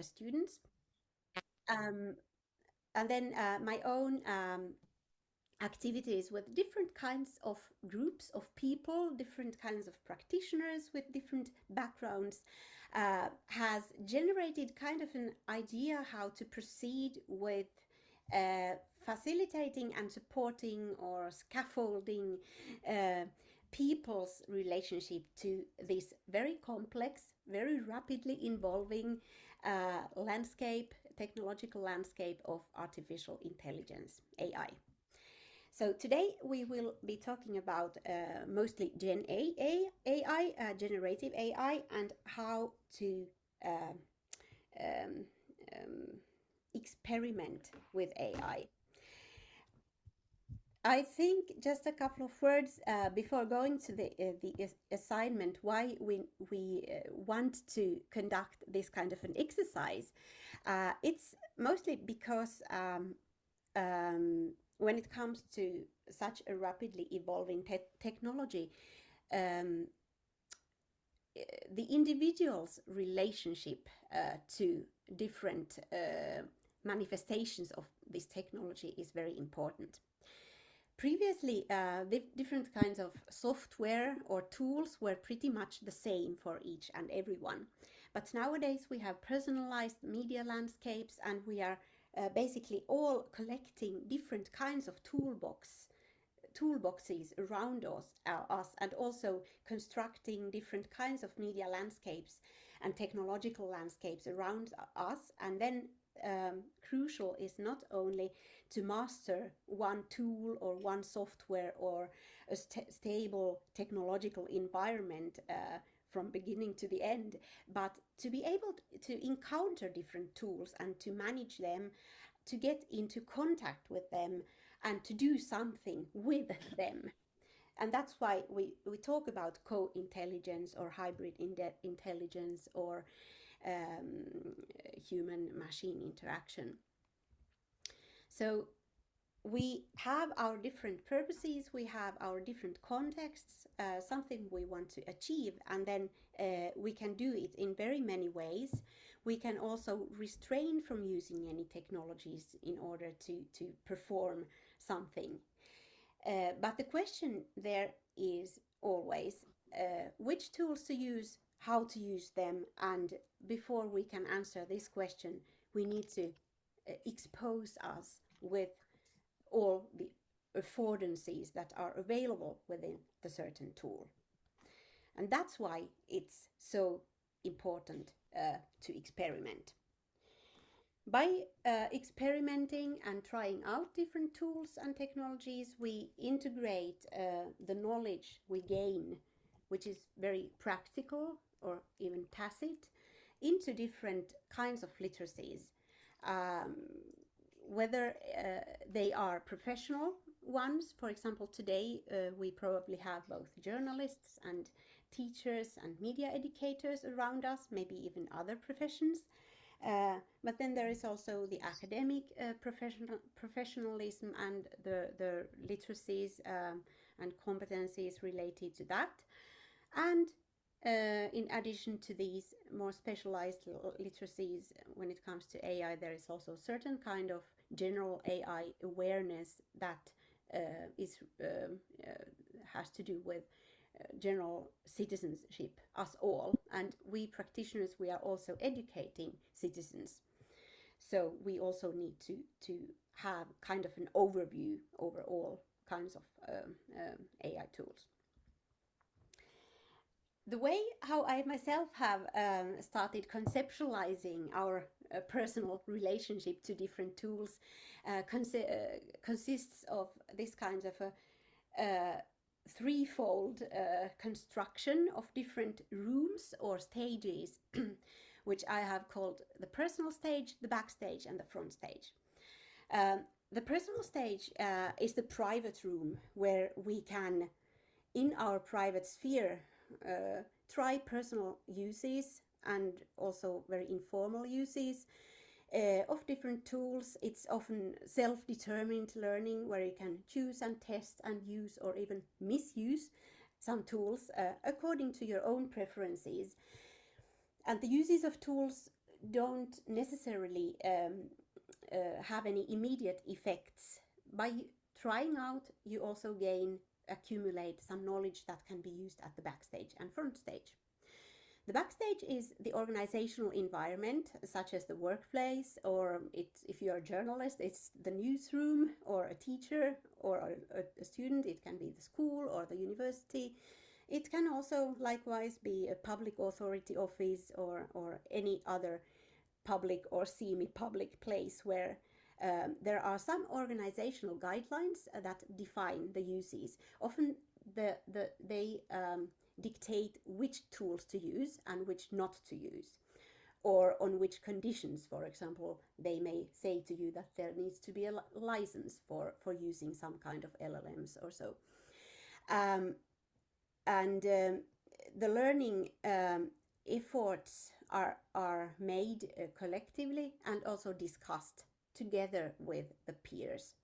students. And then my own activities with different kinds of groups of people, different kinds of practitioners with different backgrounds, has generated kind of an idea how to proceed with facilitating and supporting or scaffolding people's relationship to this very complex, very rapidly evolving technological landscape of artificial intelligence, AI. So today we will be talking about mostly AI, generative AI, and how to uh, um, experiment with AI. I think just a couple of words before going to the assignment. Why we want to conduct this kind of an exercise? It's mostly because when it comes to such a rapidly evolving technology, um, the individual's relationship to different manifestations of this technology is very important. Previously, the different kinds of software or tools were pretty much the same for each and everyone. But nowadays we have personalized media landscapes, and we are basically all collecting different kinds of toolboxes around us, and also constructing different kinds of media landscapes and technological landscapes around us. And then crucial is not only to master one tool or one software or a stable technological environment from beginning to the end, but to be able to encounter different tools and to manage them, to get into contact with them, and to do something with them. And that's why we talk about co-intelligence or hybrid intelligence or human-machine interaction. So we have our different purposes, we have our different contexts, something we want to achieve, and then we can do it in very many ways. We can also restrain from using any technologies in order to perform something. But the question there is always which tools to use, how to use them, and before we can answer this question, we need to expose us with all the affordances that are available within the certain tool. And that's why it's so important to experiment. By experimenting and trying out different tools and technologies, we integrate the knowledge we gain, which is very practical or even tacit, into different kinds of literacies. Um, whether they are professional ones, for example, today we probably have both journalists and teachers and media educators around us, maybe even other professions. But then there is also the academic professionalism and the literacies and competencies related to that. And in addition to these more specialized literacies, when it comes to AI, there is also a certain kind of general AI awareness that has to do with general citizenship, us all. And we practitioners, we are also educating citizens. So we also need to have kind of an overview over all kinds of AI tools. The way how I myself have started conceptualizing our personal relationship to different tools consists of this kind of a threefold construction of different rooms or stages, which I have called the personal stage, the backstage, and the front stage. The personal stage is the private room where we can, in our private sphere, try personal uses and also very informal uses of different tools. It's often self-determined learning where you can choose and test and use or even misuse some tools according to your own preferences. And the uses of tools don't necessarily have any immediate effects. By trying out, you also accumulate some knowledge that can be used at the backstage and front stage. The backstage is the organizational environment, such as the workplace, or if you're a journalist, it's the newsroom, or a teacher, or a student. It can be the school or the university. It can also likewise be a public authority office, or any other public or semi-public place where there are some organizational guidelines that define the uses. Often they dictate which tools to use and which not to use, or on which conditions. For example, they may say to you that there needs to be a license for using some kind of LLMs or so. The learning efforts are made collectively and also discussed together with the peers.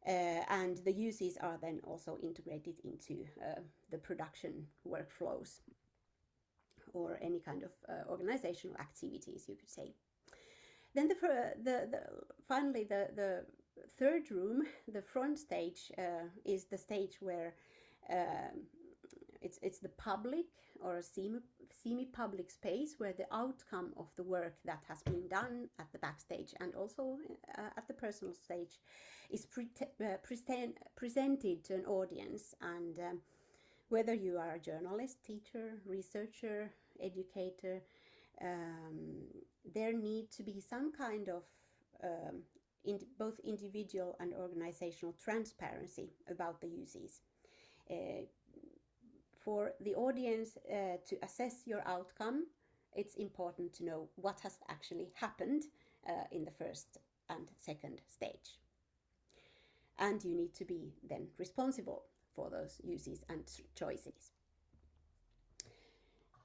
And the uses are then also integrated into the production workflows or any kind of organizational activities, you could say. Then finally the third room, the front stage, is the stage where it's the public or semi-public space where the outcome of the work that has been done at the backstage and also at the personal stage is presented to an audience. And whether you are a journalist, teacher, researcher, educator, there need to be some kind of both individual and organizational transparency about the uses. For the audience to assess your outcome, it's important to know what has actually happened in the first and second stage. And you need to be then responsible for those uses and choices.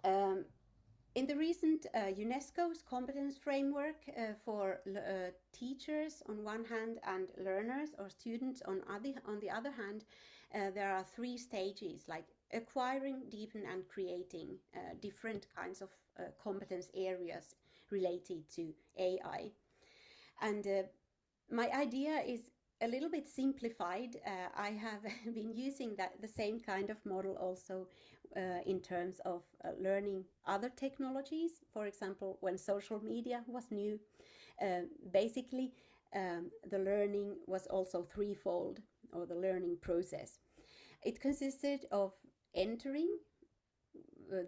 In the recent UNESCO's competence framework for teachers on one hand and learners or students on the other hand, there are 3 stages, like acquiring, deepen and creating different kinds of competence areas related to AI. And my idea is a little bit simplified. I have been using the same kind of model also in terms of learning other technologies. For example, when social media was new, basically the learning was also threefold, or the learning process. It consisted of entering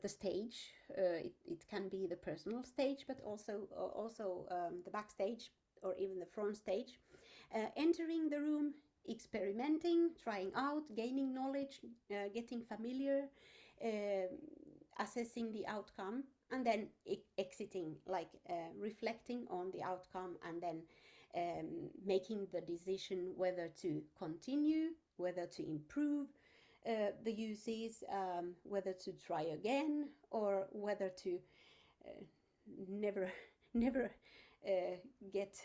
the stage. It can be the personal stage, but also the backstage or even the front stage. Entering the room, experimenting, trying out, gaining knowledge, getting familiar, assessing the outcome, and then exiting, like reflecting on the outcome, and then making the decision whether to continue, whether to improve the uses, whether to try again, or whether to never get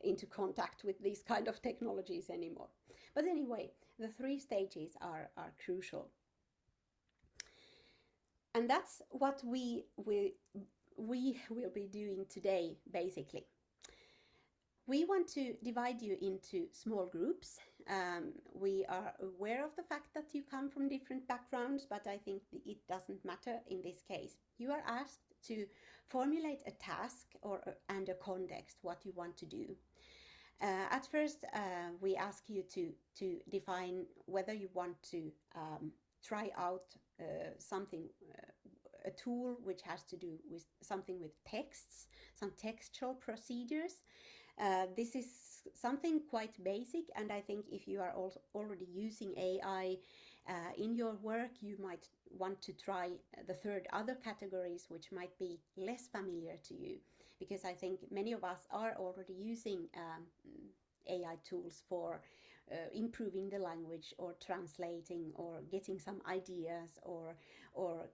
into contact with these kind of technologies anymore. But anyway, the 3 stages are crucial. And that's what we will be doing today, basically. We want to divide you into small groups. We are aware of the fact that you come from different backgrounds, but I think it doesn't matter in this case. You are asked to formulate a task and a context, what you want to do. At first, we ask you to define whether you want to try out something, a tool which has to do with something with texts, some textual procedures. This is something quite basic, and I think if you are already using AI in your work, you might want to try the other categories which might be less familiar to you, because I think many of us are already using AI tools for improving the language, or translating, or getting some ideas, or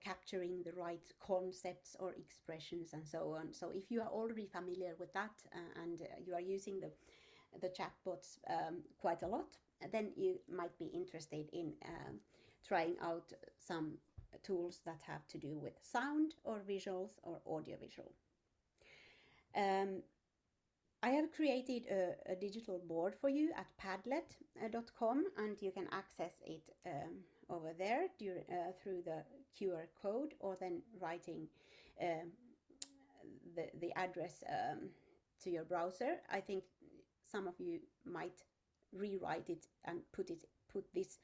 capturing the right concepts or expressions and so on. So if you are already familiar with that and you are using the chatbots quite a lot, then you might be interested in trying out some tools that have to do with sound or visuals or audiovisual. Um, I have created a digital board for you at padlet.com, and you can access it over there through the QR code, or then writing um, the address to your browser. I think some of you might rewrite it and put this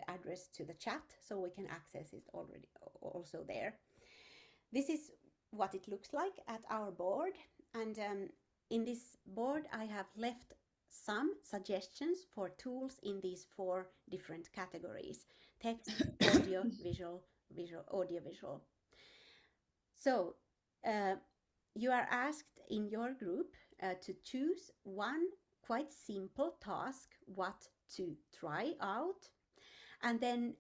address to the chat, so we can access it already also there. This is what it looks like at our board, and in this board I have left some suggestions for tools in these 4 different categories: text, audio, visual, audiovisual. So you are asked in your group to choose one quite simple task what to try out, and then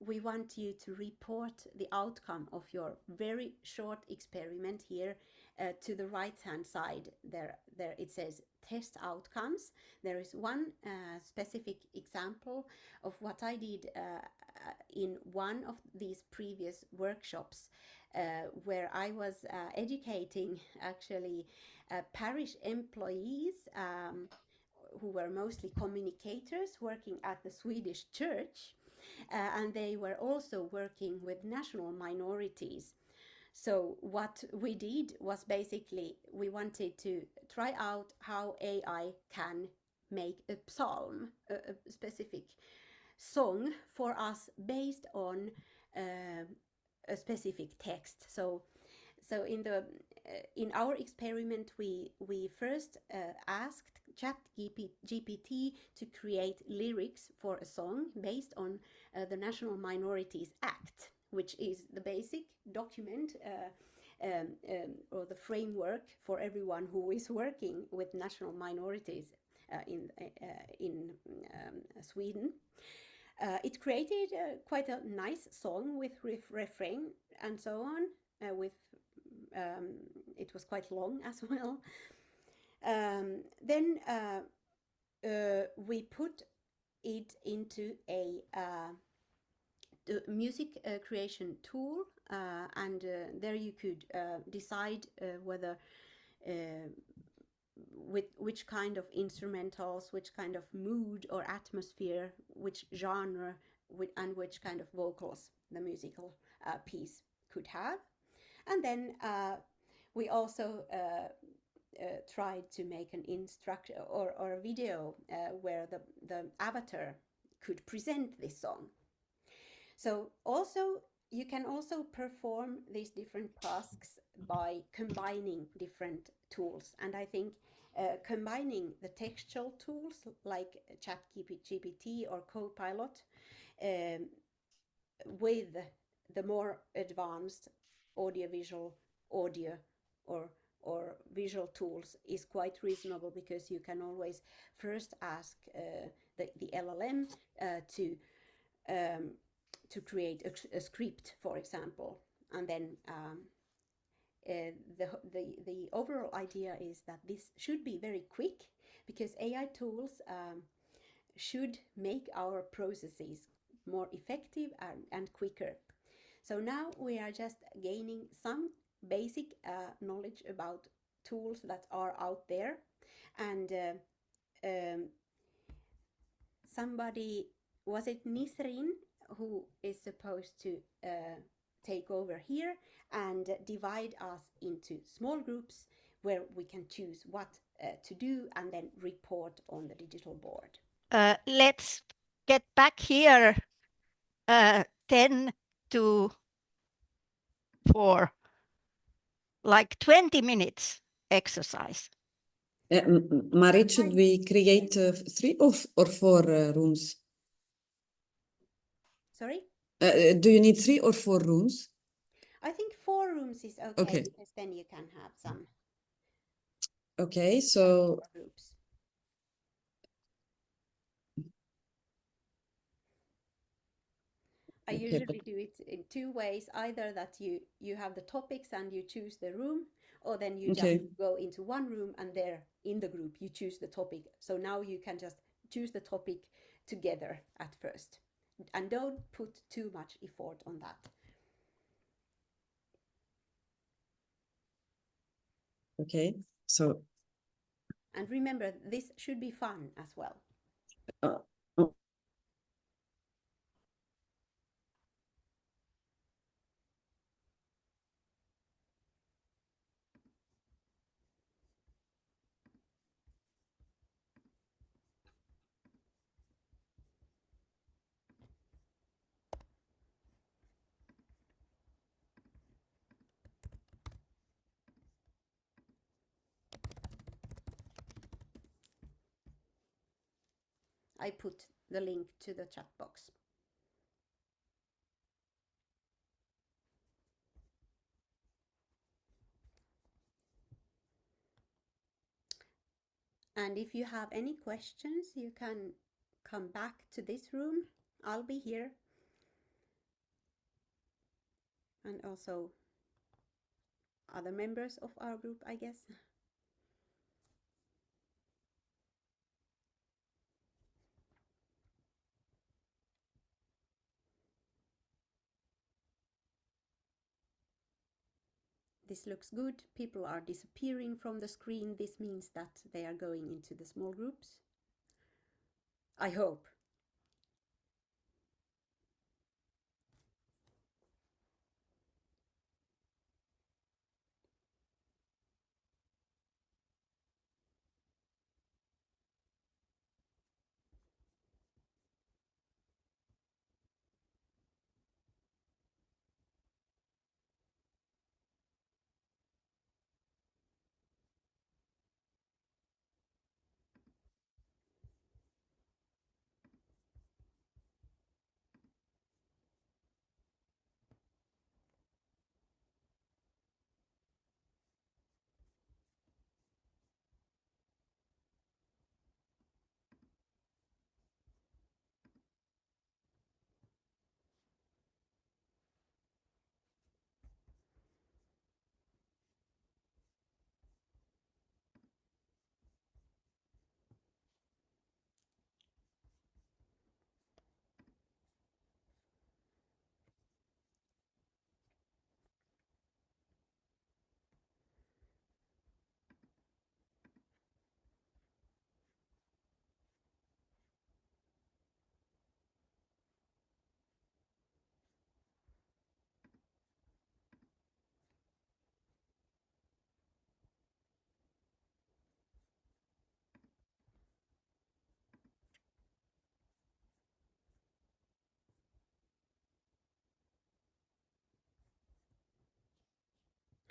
we want you to report the outcome of your very short experiment here. To the right hand side there it says test outcomes. There is one specific example of what I did in one of these previous workshops, where I was educating actually parish employees who were mostly communicators working at the Swedish church, and they were also working with national minorities. So what we did was basically we wanted to try out how AI can make a psalm, a specific song for us based on a specific text. So in our experiment, we first asked ChatGPT to create lyrics for a song based on the National Minorities Act, which is the basic document or the framework for everyone who is working with national minorities in Sweden. It created quite a nice song with refrain and so on. It was quite long as well. Then we put it into a music creation tool, and there you could decide whether with which kind of instrumentals, which kind of mood or atmosphere, which genre, and which kind of vocals the musical piece could have. And then we also tried to make an instruct or a video where the avatar could present this song. So also you can also perform these different tasks by combining different tools, and I think combining the textual tools like ChatGPT or Copilot with the more advanced audiovisual, audio, or visual tools is quite reasonable, because you can always first ask the LLM to create a script, for example, and then the overall idea is that this should be very quick, because AI tools should make our processes more effective and quicker. So now we are just gaining some basic knowledge about tools that are out there, and somebody, was it Nisrin, who is supposed to take over here and divide us into small groups where we can choose what to do and then report on the digital board. Let's get back here 10 to 4, like 20 minutes exercise. Marit, should we create 3 or 4 rooms? Sorry? Do you need 3 or 4 rooms? I think 4 rooms is okay, because then you can have some. Okay, so groups. I usually do it in 2 ways, either that you have the topics and you choose the room, or then you just go into one room and there in the group you choose the topic. So now you can just choose the topic together at first, and don't put too much effort on that. Okay, so And remember, this should be fun as well. uh, I put the link to the chat box. And if you have any questions, you can come back to this room. I'll be here. And also other members of our group, I guess. This looks good. People are disappearing from the screen. This means that they are going into the small groups. I hope.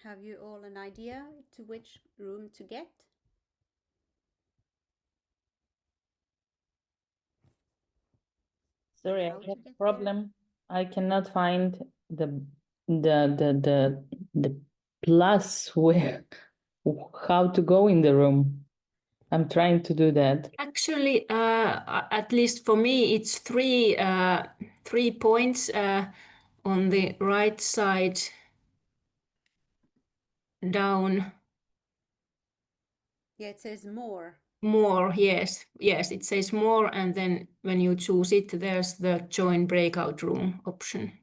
Have you all an idea to which room to get? Sorry, I How to have get a problem. I cannot find the plus where how to go in the room. I'm trying to do that. Actually, at least for me, it's three points on the right side down. Yeah, it says more. More, yes, it says more, and then when you choose it, there's the join breakout room option.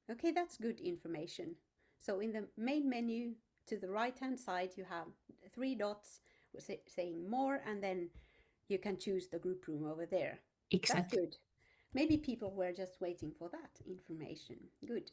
Okay, that's good information. So in the main menu to the right hand side, you have three dots saying more, and then you can choose the group room over there. Exactly. That's good. Maybe people were just waiting for that information. Good.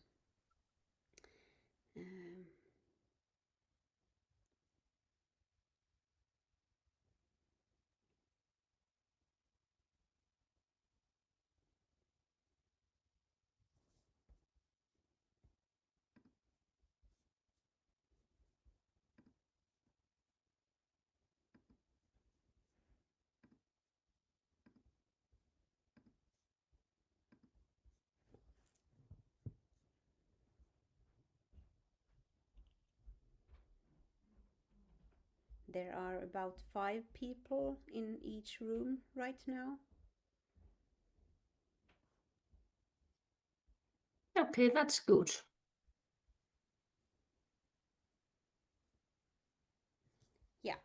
There are about 5 people in each room right now. Okay, that's good. Yeah.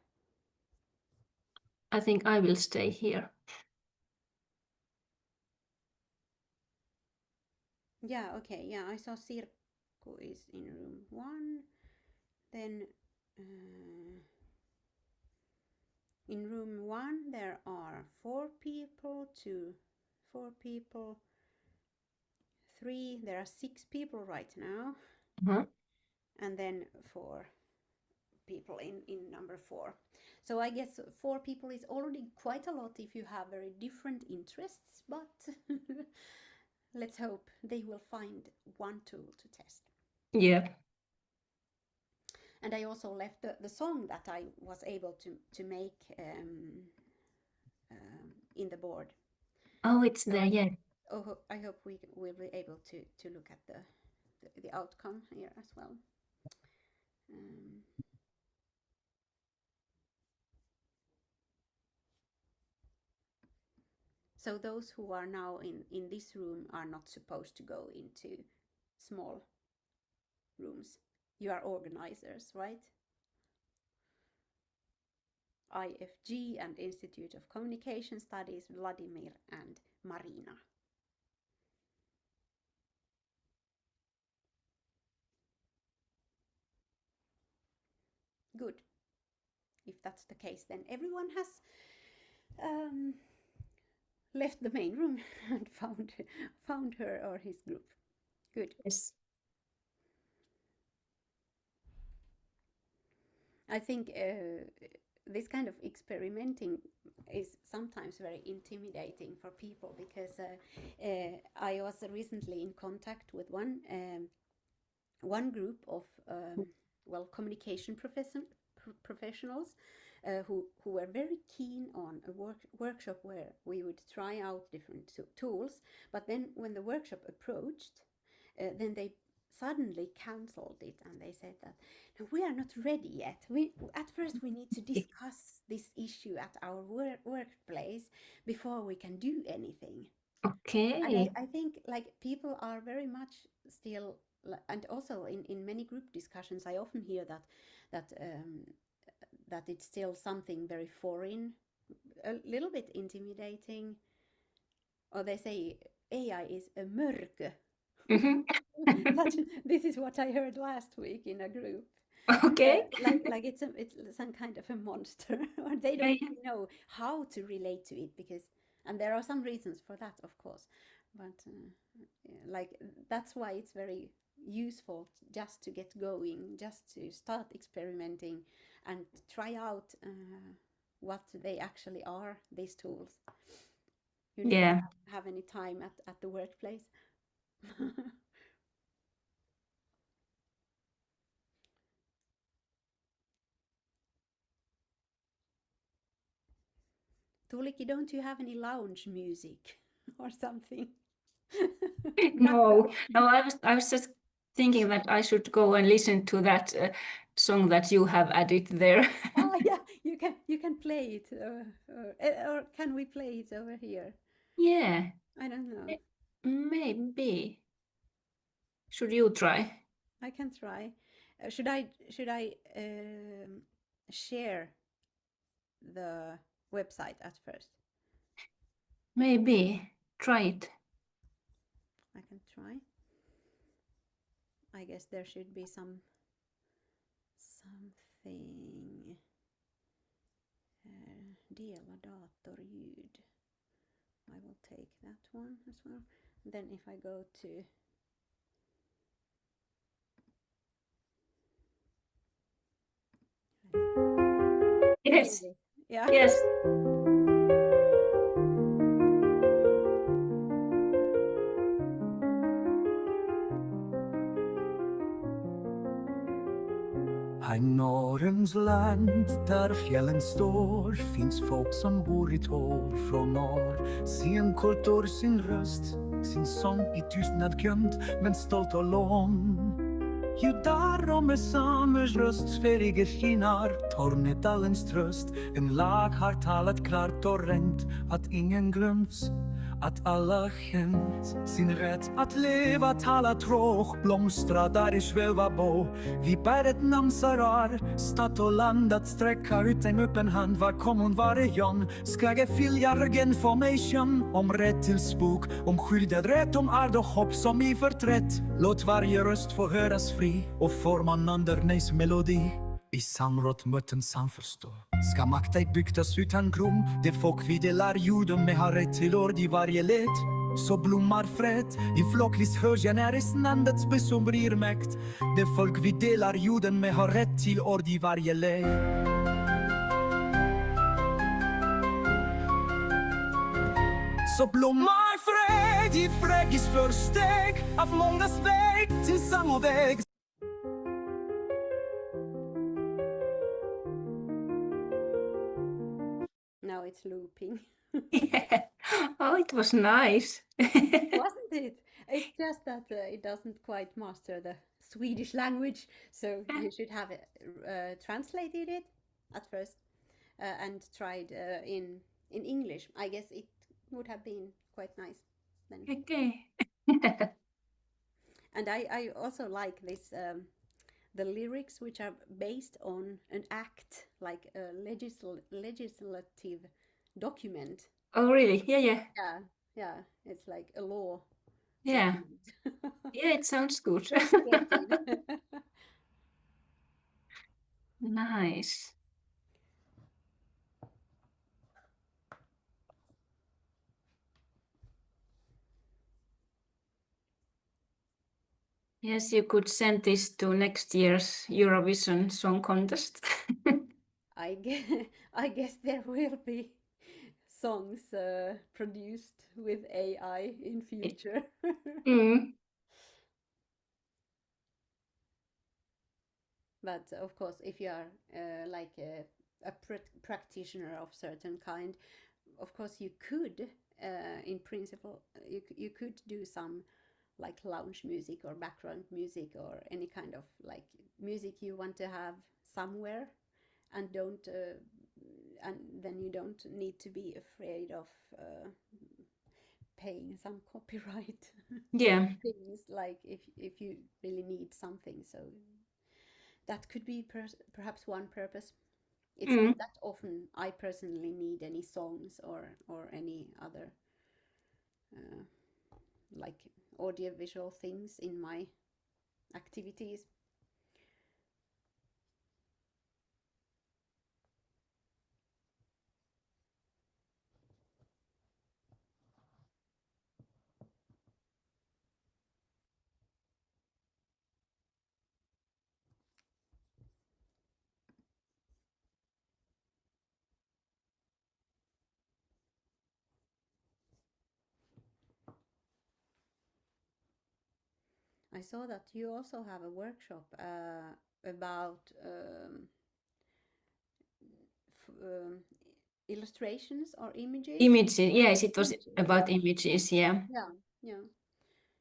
I think I will stay here. Yeah, okay. Yeah, I saw Sirkku is in room 1. Then In room 1 there are 4 people, 4 people, 3, there are 6 people right now, and then 4 people in number 4. So I guess 4 people is already quite a lot if you have very different interests, but let's hope they will find one tool to test. Yeah. And I also left the song that I was able to make in the board. Oh, it's there, yeah. I hope we will be able to look at the outcome here as well. So those who are now in this room are not supposed to go into small rooms. You are organizers, right? IFG and Institute of Communication Studies, Vladimir and Marina. Good. If that's the case, then everyone has left the main room and found her or his group. Good. Yes. I think this kind of experimenting is sometimes very intimidating for people because I was recently in contact with one group of communication professionals who were very keen on a workshop where we would try out different tools, but then when the workshop approached, then they suddenly cancelled it and they said that no, we are not ready yet. At first we need to discuss this issue at our workplace before we can do anything. Okay. And I think like people are very much still, and also in many group discussions I often hear that it's still something very foreign, a little bit intimidating, or they say AI is a mörk. This is what I heard last week in a group. Okay. Like it's some kind of a monster, or they don't really know how to relate to it, because, and there are some reasons for that, of course, but like that's why it's very useful just to get going, just to start experimenting and try out what they actually are, these tools. You never have any time at the workplace. Tuulikki, don't you have any lounge music or something? No, I was just thinking that I should go and listen to that song that you have added there. Oh yeah, you can play it, or can we play it over here? Yeah, I don't know. maybe. Should you try? I can try. Should I share the website at first? Maybe. Try it. I can try. I guess there should be something. Dela datorljud. I will take that one as well. Then if I go to Yes. yeah. Yes. I Norrens land där fjällen står finns folk som bor i tår från norr. Sin kultur, sin röst, sin sång i tystnad gömd men stolt och lång. Ju där och med samers röst sfärige skinar Tornedalens tröst. En lag har talat klart och rent att ingen glöms, att alla känt sin rätt att leva, tala tråk, blomstra där i sväva bo. Vi bär ett namn sarar, stad och land att sträcka ut en öppen hand. Var kommun, var region, ska ge fylja information om rätt till spok, om skyddad rätt, om ard och hopp som i förträtt. Låt varje röst få höras fri och forma Nandernäs melodi. I samråd möten samförstå. Ska makta i bygdas utan grund, det folk vi delar jorden med har rätt till ord i varje led. Så blommar fred, i flockvis högen är isnandets besomrir mäkt. Det folk vi delar jorden med har rätt till ord i varje led. Så blommar fred i frägis försteg av mångas väg till samma väg. Now it's looping. Yeah. Oh, it was nice. Wasn't it? It's just that it doesn't quite master the Swedish language, so you should have translated it at first and tried in English. I guess it would have been quite nice then. Okay. And I also like this the lyrics, which are based on an act, like a legislative document. Oh, really? Yeah, yeah. Yeah, yeah, it's like a law. Yeah. document. Yeah, it sounds good. So creative. Nice. Yes, you could send this to next year's Eurovision Song Contest. I guess there will be songs produced with AI in future. Mm. But of course, if you are like a practitioner of certain kind, of course you could, in principle, you could do some like lounge music or background music or any kind of like music you want to have somewhere, and don't and then you don't need to be afraid of paying some copyright Yeah. things, like if you really need something. So that could be perhaps one purpose. It's not that often I personally need any songs or any other like audiovisual things in my activities. I saw that you also have a workshop about illustrations or images. Images. Yes, it was Images, about yeah. images. Yeah.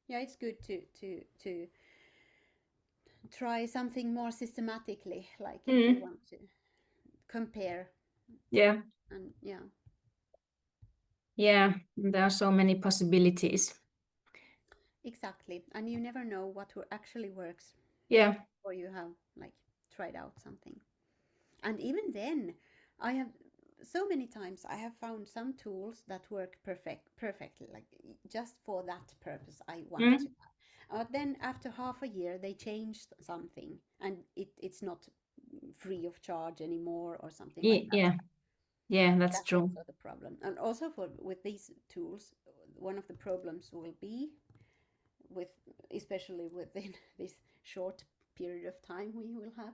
Yeah, it's good to try something more systematically, like if you want to compare. Yeah. And yeah, Yeah. There are so many possibilities. exactly. And you never know what actually works, Yeah. or you have like tried out something. And even then, I have so many times I have found some tools that work perfectly, like just for that purpose I want to have. But then after half a year, they changed something, and it's not free of charge anymore, or something like that. Yeah. Yeah, that's That's true. also the problem. And also with these tools, one of the problems will be with, especially within this short period of time we will have,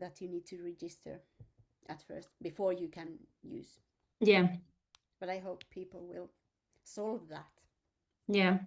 that you need to register at first before you can use. Yeah. But I hope people will solve that. Yeah.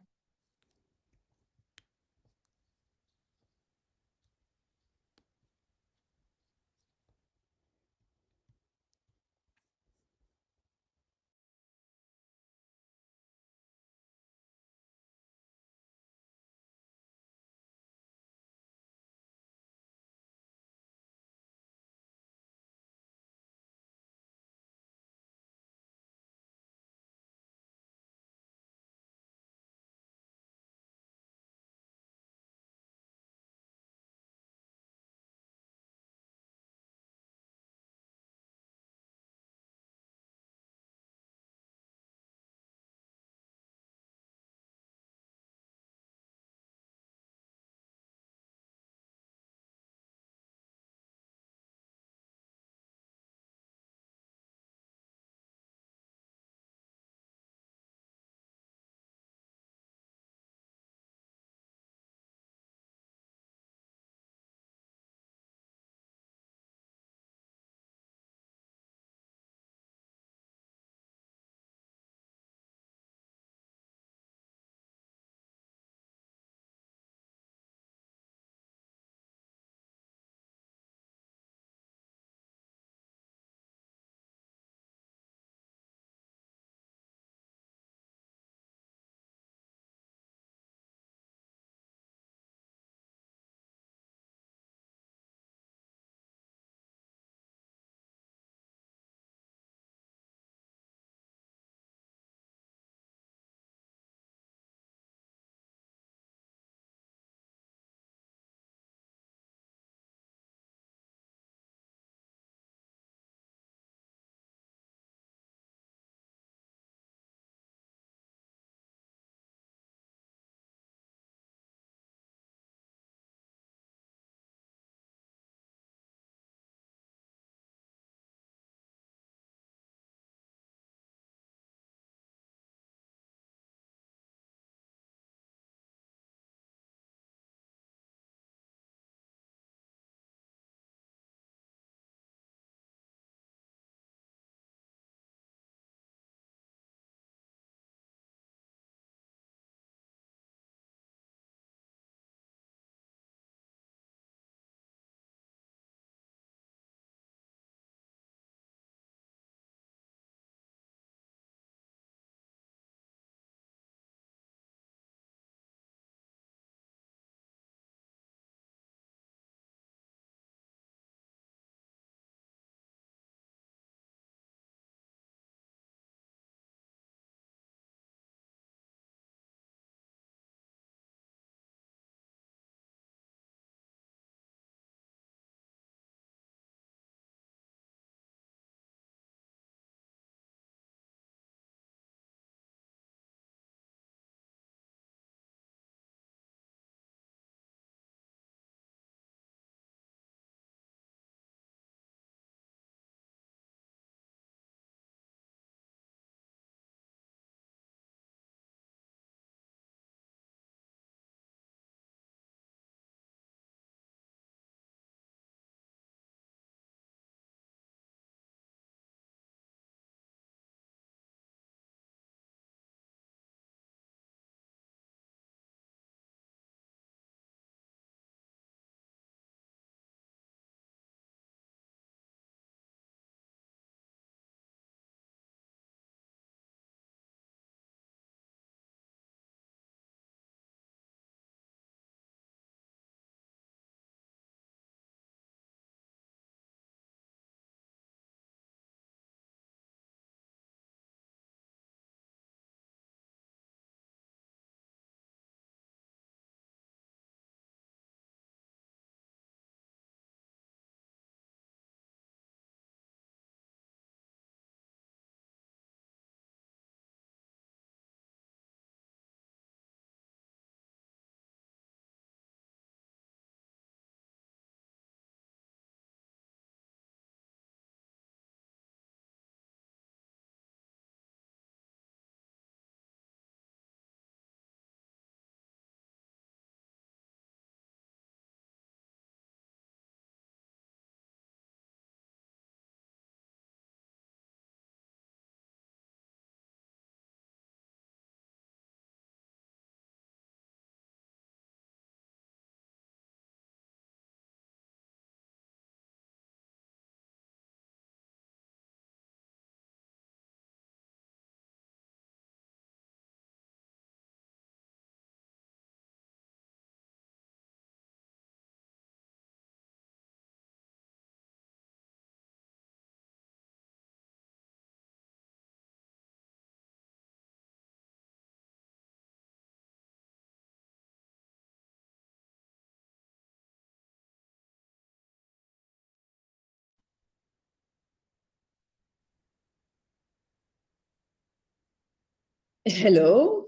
Hello.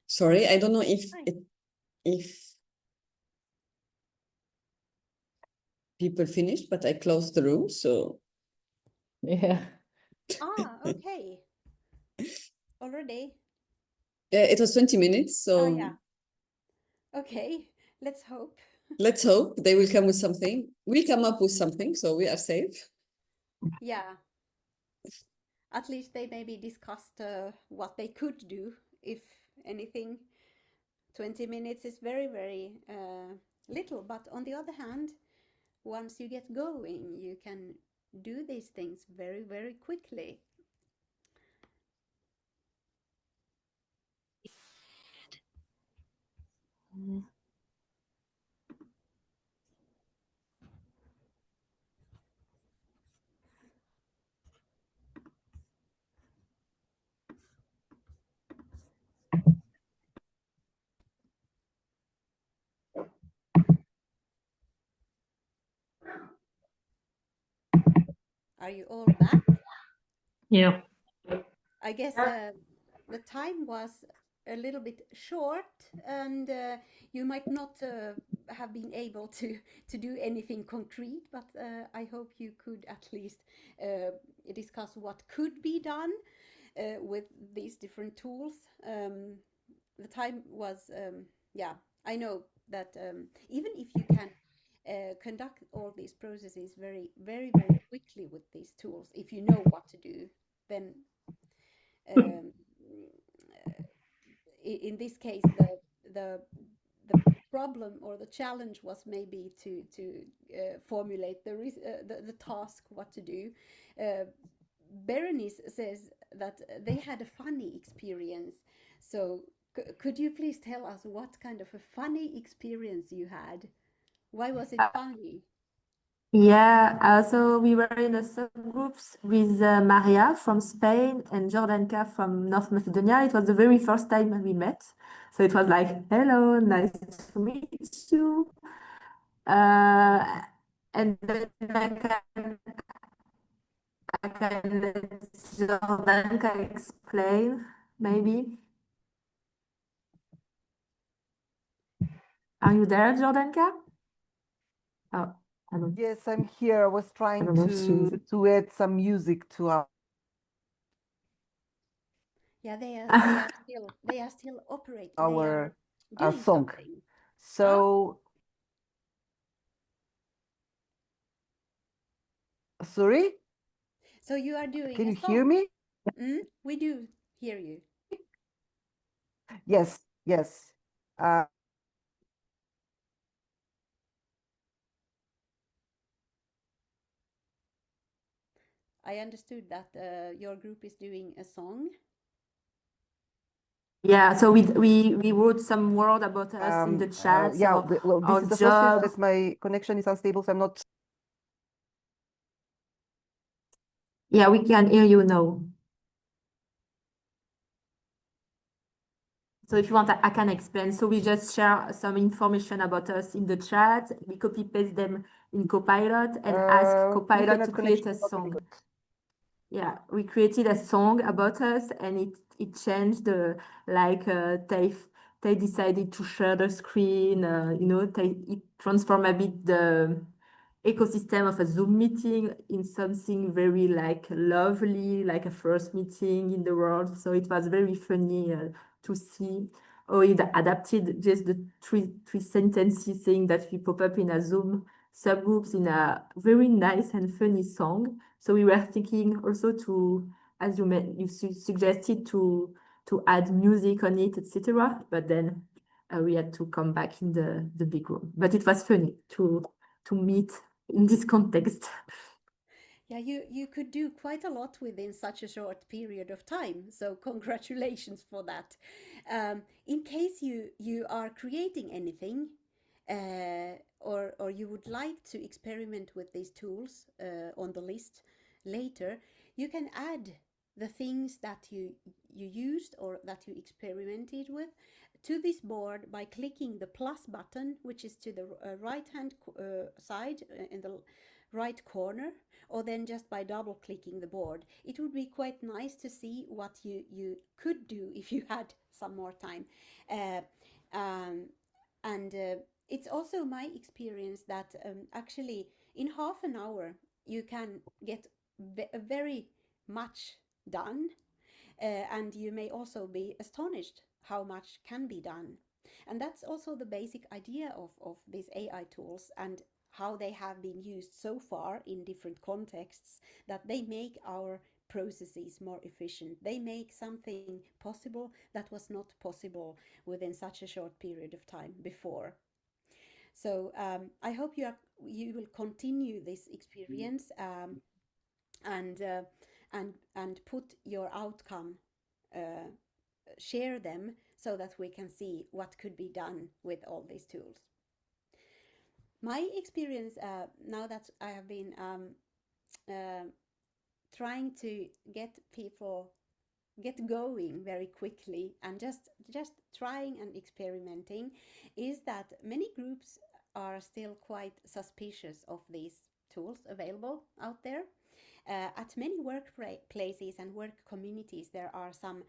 Sorry, I don't know if Hi. if people finished, but I closed the room. So Yeah. Okay. Already? it was 20 minutes. So Oh, yeah. Okay. Let's hope. let's hope they will come with something. We'll come up with something, so we are safe. Yeah. At least they maybe discussed what they could do, if anything. 20 minutes is very, very little, but on the other hand, once you get going, you can do these things very, very quickly. Are you all back? Yeah. I guess the time was a little bit short, and you might not have been able to do anything concrete, but I hope you could at least discuss what could be done with these different tools. The time was, yeah, I know that even if you can conduct all these processes very, very, very quickly with these tools, if you know what to do, then um, in this case, the the problem or the challenge was maybe to formulate the task, what to do. Uh, Berenice says that they had a funny experience. So could you please tell us what kind of a funny experience you had? Why was it funny? Yeah, so we were in a subgroups with Maria from Spain and Jordanka from North Macedonia. It was the very first time we met. So it was like, hello, nice to meet you. And then I can let Jordanka explain, maybe. Are you there, Jordanka? Oh, I don't, Yes, I'm here. I was I trying don't know if she's... to add some music to our. Yeah, they are still operating. They are our doing song. something. So, sorry, So you are doing can a you hear song. me? We do hear you. Yes, yes. Uh, I understood that your group is doing a song. Yeah, so we wrote some word about us in the chat. yeah, So well, this our is the first job. that my connection is unstable, so I'm not. Yeah, we can hear you now. So if you want, I can explain. So we just share some information about us in the chat. We copy paste them in Copilot and ask Copilot internet to create connection a is not really song. good. Yeah, we created a song about us, and it changed the like they decided to share the screen. It transformed a bit the ecosystem of a Zoom meeting in something very like lovely, like a first meeting in the world. So it was very funny to see how it adapted just the three sentences saying that we pop up in a Zoom subgroups in a very nice and funny song. So we were thinking also to, as you suggested, to add music on it, etc. But then we had to come back in the big room. But it was funny to meet in this context. Yeah, you could do quite a lot within such a short period of time. So congratulations for that. In case you are creating anything, or you would like to experiment with these tools on the list later, you can add the things that you used or that you experimented with to this board by clicking the plus button, which is to the right hand side in the right corner, or then just by double clicking the board. It would be quite nice to see what you could do if you had some more time. Uh, um, and it's also my experience that actually in half an hour you can get very much done, and you may also be astonished how much can be done. And that's also the basic idea of these AI tools and how they have been used so far in different contexts, that they make our processes more efficient. They make something possible that was not possible within such a short period of time before. So I hope you will continue this experience, and put your outcome, uh, share them so that we can see what could be done with all these tools. My experience, now that I have been trying to get people get going very quickly and just trying and experimenting, is that many groups are still quite suspicious of these tools available out there. At many workplaces and work communities, there are some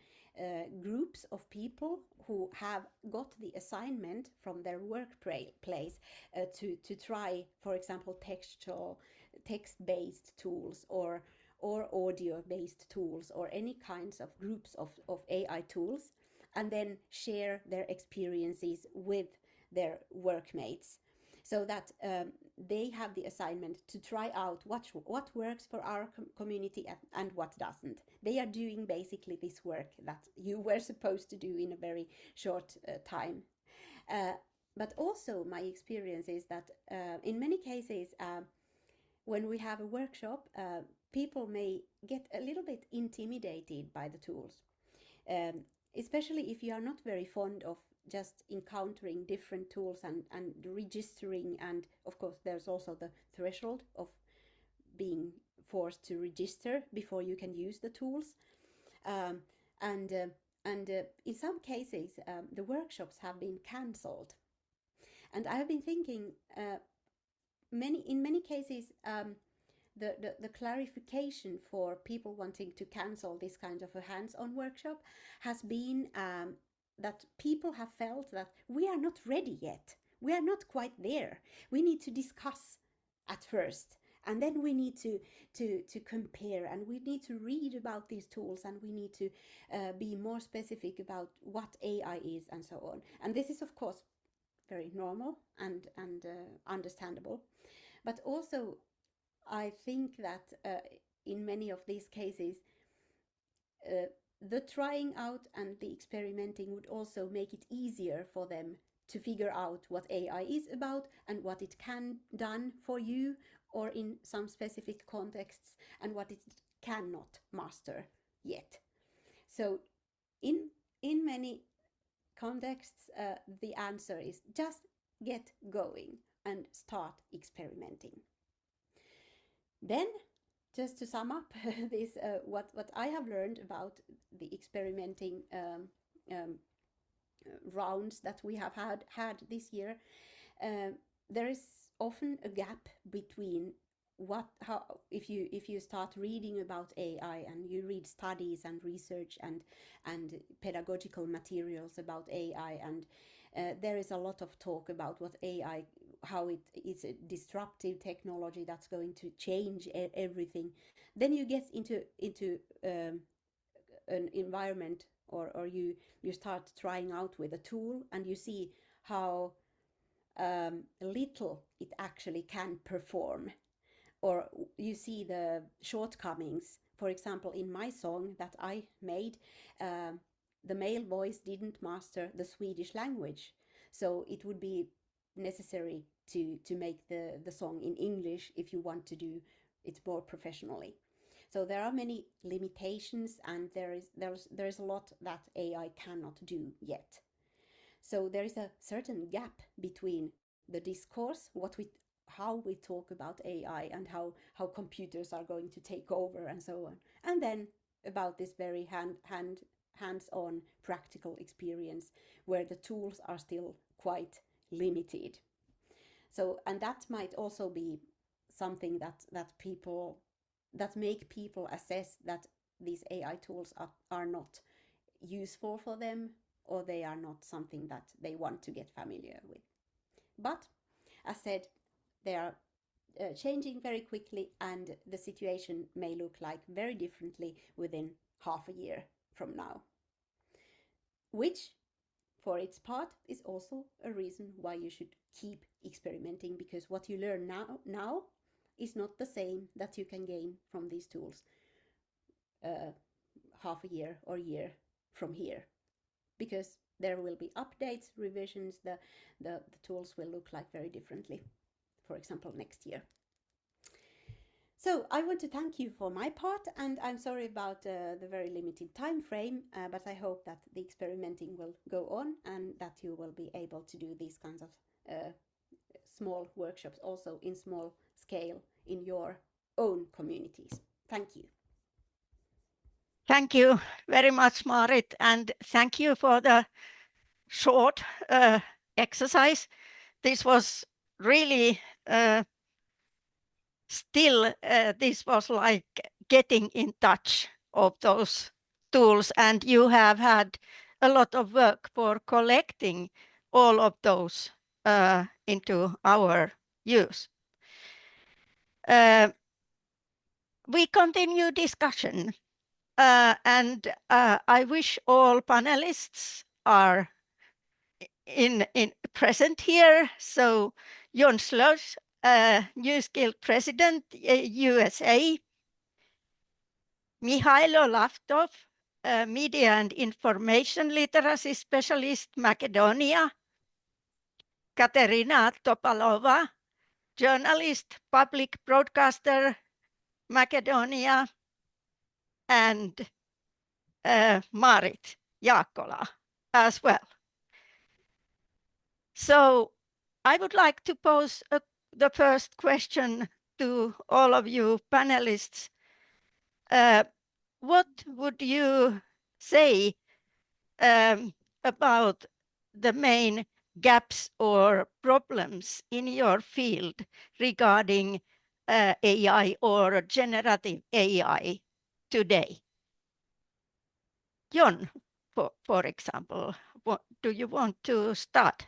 groups of people who have got the assignment from their workplace to try, for example, text-based tools or audio-based tools, or any kinds of groups of AI tools, and then share their experiences with their workmates, so that they have the assignment to try out what works for our community and what doesn't. They are doing basically this work that you were supposed to do in a very short time. But also my experience is that in many cases, when we have a workshop, people may get a little bit intimidated by the tools, especially if you are not very fond of just encountering different tools and registering. And of course, there's also the threshold of being forced to register before you can use the tools. And in some cases, the workshops have been cancelled. And I have been thinking, in many cases, the clarification for people wanting to cancel this kind of a hands-on workshop has been that people have felt that we are not ready yet. We are not quite there. We need to discuss at first, and then we need to compare, and we need to read about these tools, and we need to be more specific about what AI is, and so on. And this is, of course, very normal and understandable. But also, I think that in many of these cases, the trying out and the experimenting would also make it easier for them to figure out what AI is about and what it can done for you, or in some specific contexts, and what it cannot master yet. So in many contexts, the answer is just get going and start experimenting. Then, just to sum up this, what I have learned about the experimenting rounds that we have had this year, there is often a gap between if you start reading about AI and you read studies and research and pedagogical materials about AI, and there is a lot of talk about what AI, how it is a disruptive technology that's going to change everything. Then you get into an environment, or you start trying out with a tool, and you see how little it actually can perform, or you see the shortcomings. For example, in my song that I made, the male voice didn't master the Swedish language, so it would be necessary to make the song in English if you want to do it more professionally. So there are many limitations, and there is a lot that AI cannot do yet. So there is a certain gap between the discourse, how we talk about AI and how computers are going to take over and so on, and then about this very hands-on practical experience where the tools are still quite limited. So, and that might also be something that make people assess that these AI tools are not useful for them, or they are not something that they want to get familiar with. But as said, they are changing very quickly, and the situation may look like very differently within half a year from now, which for its part is also a reason why you should keep experimenting, because what you learn now is not the same that you can gain from these tools half a year or year from here, because there will be updates, revisions, the tools will look like very differently, for example, next year. So I want to thank you for my part, and I'm sorry about the very limited time frame, but I hope that the experimenting will go on and that you will be able to do these kinds of small workshops also in small scale in your own communities. Thank you. Thank you very much, Marit, and thank you for the short exercise. This was really still, this was like getting in touch of those tools, and you have had a lot of work for collecting all of those into our use. We continue discussion, and I wish all panelists are in present here. So Jon Slös, New Skill President, USA, Mihailo Laftov, Media and Information Literacy Specialist, Macedonia, Katerina Topalova, journalist, public broadcaster, Macedonia, and Marit Jaakkola as well. So I would like to pose the first question to all of you panelists. What would you say about the main gaps or problems in your field regarding AI or generative AI today? Jon, for example, do you want to start?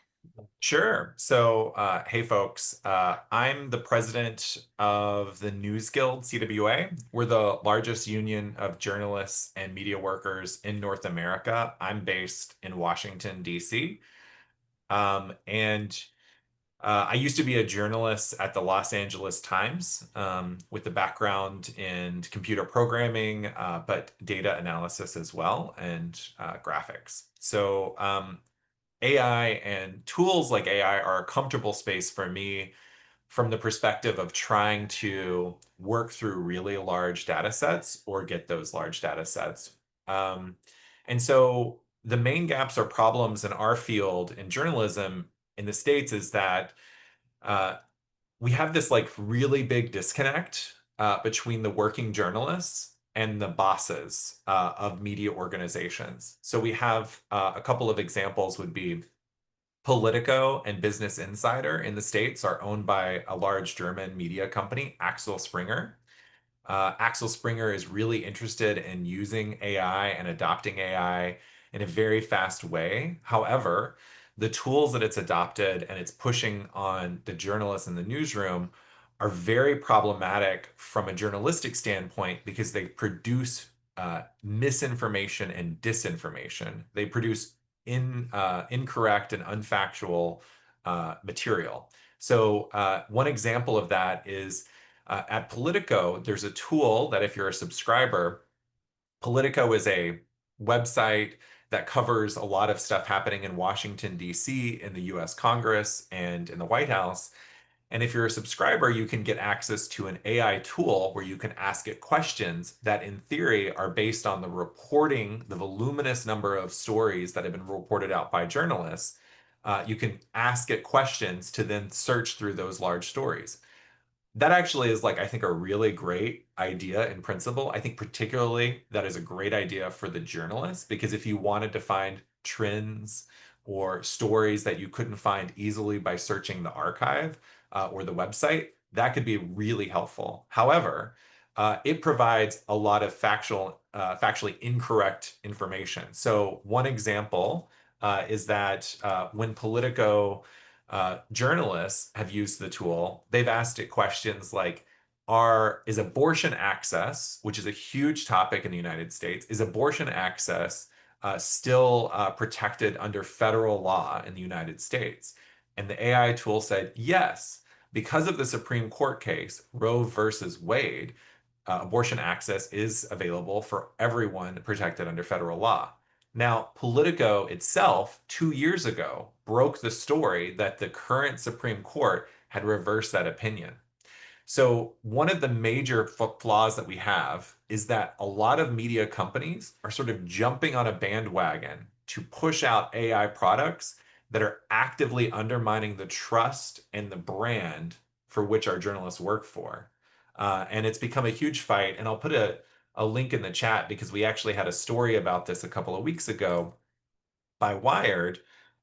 Sure. So, hey folks, I'm the president of the News Guild CWA. We're the largest union of journalists and media workers in North America. I'm based in Washington, D.C. I used to be a journalist at the Los Angeles Times with a background in computer programming, but data analysis as well, and graphics. So AI and tools like AI are a comfortable space for me from the perspective of trying to work through really large data sets or get those large data sets. And so the main gaps or problems in our field in journalism in the States is that we have this like really big disconnect between the working journalists and the bosses of media organizations. So we have a couple of examples would be Politico and Business Insider in the States are owned by a large German media company, Axel Springer. Axel Springer is really interested in using AI and adopting AI in a very fast way. However, the tools that it's adopted and it's pushing on the journalists in the newsroom are very problematic from a journalistic standpoint because they produce misinformation and disinformation. They produce incorrect and unfactual material. So one example of that is at Politico, there's a tool that if you're a subscriber, Politico is a website that covers a lot of stuff happening in Washington, D.C., in the US Congress, and in the White House. And if you're a subscriber, you can get access to an AI tool where you can ask it questions that in theory are based on the reporting, the voluminous number of stories that have been reported out by journalists. You can ask it questions to then search through those large stories. That actually is like, I think, a really great idea in principle. I think particularly that is a great idea for the journalists, because if you wanted to find trends or stories that you couldn't find easily by searching the archive or the website, that could be really helpful. However, it provides a lot of factually incorrect information. So one example is that when Politico journalists have used the tool, they've asked it questions like, is abortion access, which is a huge topic in the United States, is abortion access still protected under federal law in the United States? And the AI tool said, yes, because of the Supreme Court case, Roe versus Wade, abortion access is available for everyone protected under federal law. Now, Politico itself, 2 years ago, broke the story that the current Supreme Court had reversed that opinion. So one of the major flaws that we have is that a lot of media companies are sort of jumping on a bandwagon to push out AI products that are actively undermining the trust and the brand for which our journalists work for. And it's become a huge fight. And I'll put a link in the chat because we actually had a story about this a couple of weeks ago by Wired,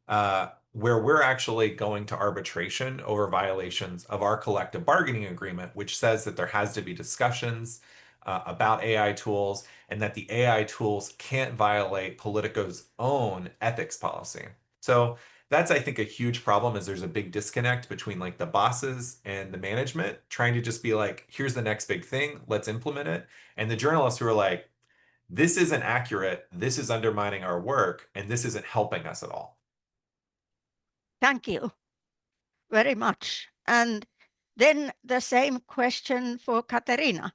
where we're actually going to arbitration over violations of our collective bargaining agreement, which says that there has to be discussions about AI tools and that the AI tools can't violate Politico's own ethics policy. So that's, I think, a huge problem is there's a big disconnect between like the bosses and the management trying to just be like, here's the next big thing, let's implement it. And the journalists who are like, this isn't accurate, this is undermining our work, and this isn't helping us at all. Thank you very much. And then the same question for Katerina.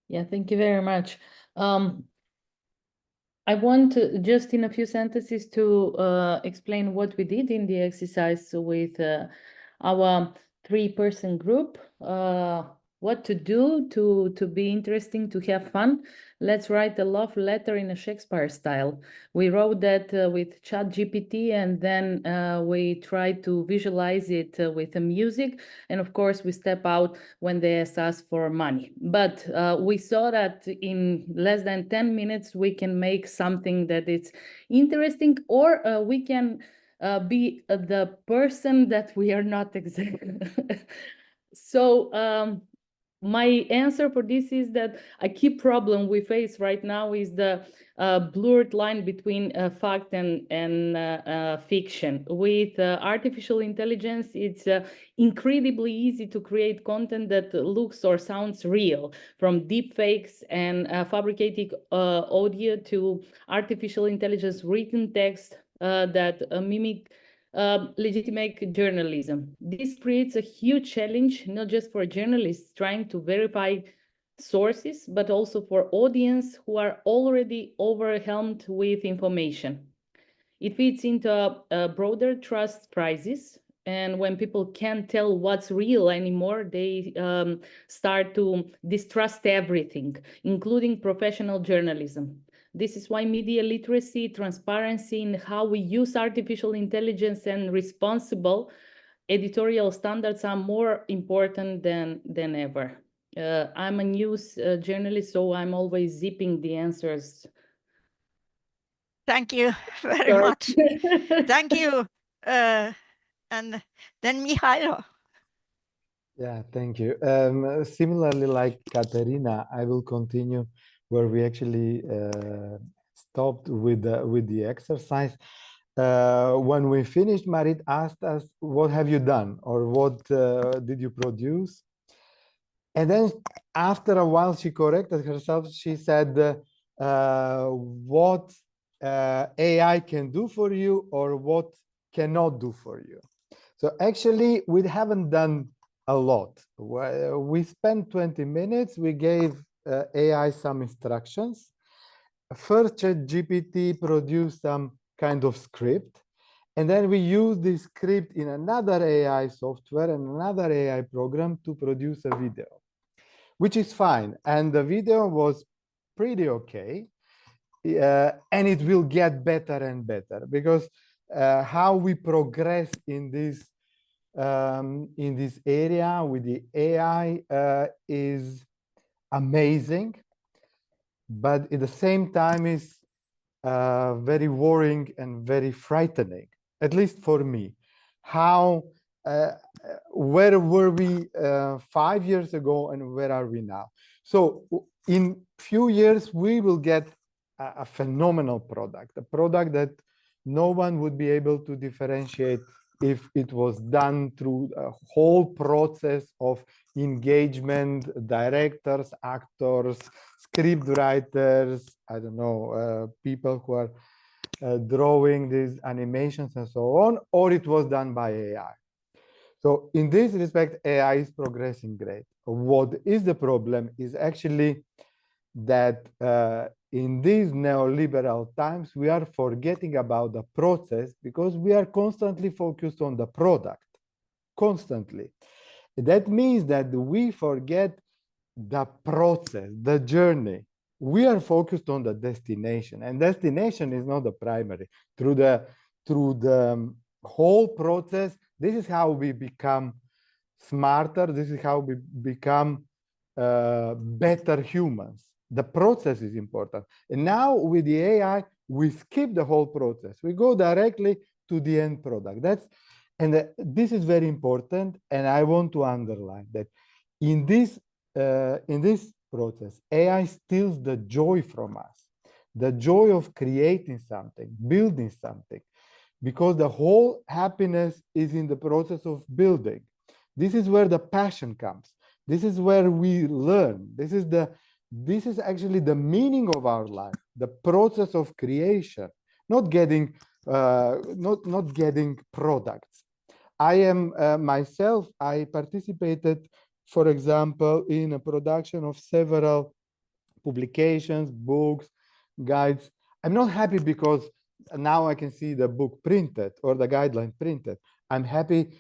Yeah, thank you very much. I want to, just in a few sentences to explain what we did in the exercise with our 3-person group, what to do to be interesting, to have fun. Let's write a love letter in a Shakespeare style. We wrote that with ChatGPT, and then we tried to visualize it with the music. And of course, we step out when they ask us for money. But we saw that in less than 10 minutes, we can make something that is interesting, or we can be the person that we are not exactly. So my answer for this is that a key problem we face right now is the blurred line between fact and fiction. With artificial intelligence, it's incredibly easy to create content that looks or sounds real, from deep fakes and fabricated audio to artificial intelligence written text that mimic legitimate journalism. This creates a huge challenge, not just for journalists trying to verify sources, but also for audience who are already overwhelmed with information. It feeds into a broader trust crisis. And when people can't tell what's real anymore, they start to distrust everything, including professional journalism. This is why media literacy, transparency in how we use artificial intelligence, and responsible editorial standards are more important than ever. I'm a news journalist, so I'm always zipping the answers. Thank you very much. Thank you. And then Mihailo. Yeah, thank you. Similarly, like Katerina, I will continue where we actually stopped with the exercise. When we finished, Marit asked us, what have you done, or what did you produce? And then after a while, she corrected herself. She said, what AI can do for you or what cannot do for you. So actually, we haven't done a lot. We spent 20 minutes. We gave AI some instructions. First, ChatGPT produced some kind of script. And then we used this script in another AI software and another AI program to produce a video, which is fine. And the video was pretty okay. And it will get better and better, because how we progress in this area with the AI is amazing, but at the same time is very worrying and very frightening, at least for me. How where were we 5 years ago and where are we now? So in few years, we will get a phenomenal product, a product that no one would be able to differentiate if it was done through a whole process of engagement, directors, actors, script writers, I don't know, people who are drawing these animations and so on, or it was done by AI. So in this respect, AI is progressing great. What is the problem is actually that in these neoliberal times, we are forgetting about the process because we are constantly focused on the product, constantly. That means that we forget the process, the journey. We are focused on the destination, and destination is not the primary. Through the whole process, this is how we become smarter. This is how we become better humans. The process is important. And now with the AI, we skip the whole process. We go directly to the end product. This is very important. And I want to underline that in this process, AI steals the joy from us, the joy of creating something, building something, because the whole happiness is in the process of building. This is where the passion comes. This is where we learn. This is actually the meaning of our life, the process of creation, not getting products. I am myself, I participated, for example, in a production of several publications, books, guides. I'm not happy because now I can see the book printed or the guideline printed. I'm happy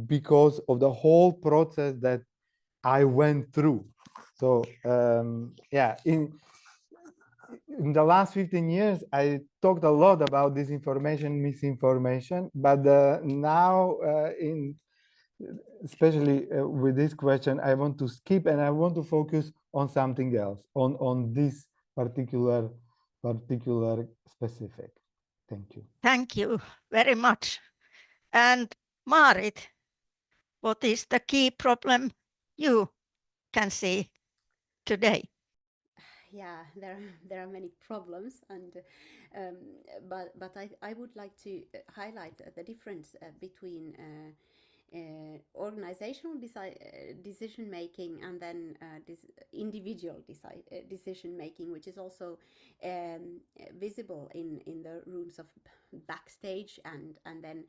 because of the whole process that I went through. So yeah, in the last 15 years, I talked a lot about disinformation, misinformation, but now especially with this question, I want to skip and I want to focus on something else, on this particular specific. Thank you. Thank you very much. And Marit, what is the key problem you can see today? Yeah, there are many problems, and but I would like to highlight the difference between organizational decision making and then this individual decision making, which is also visible in the rooms of backstage and then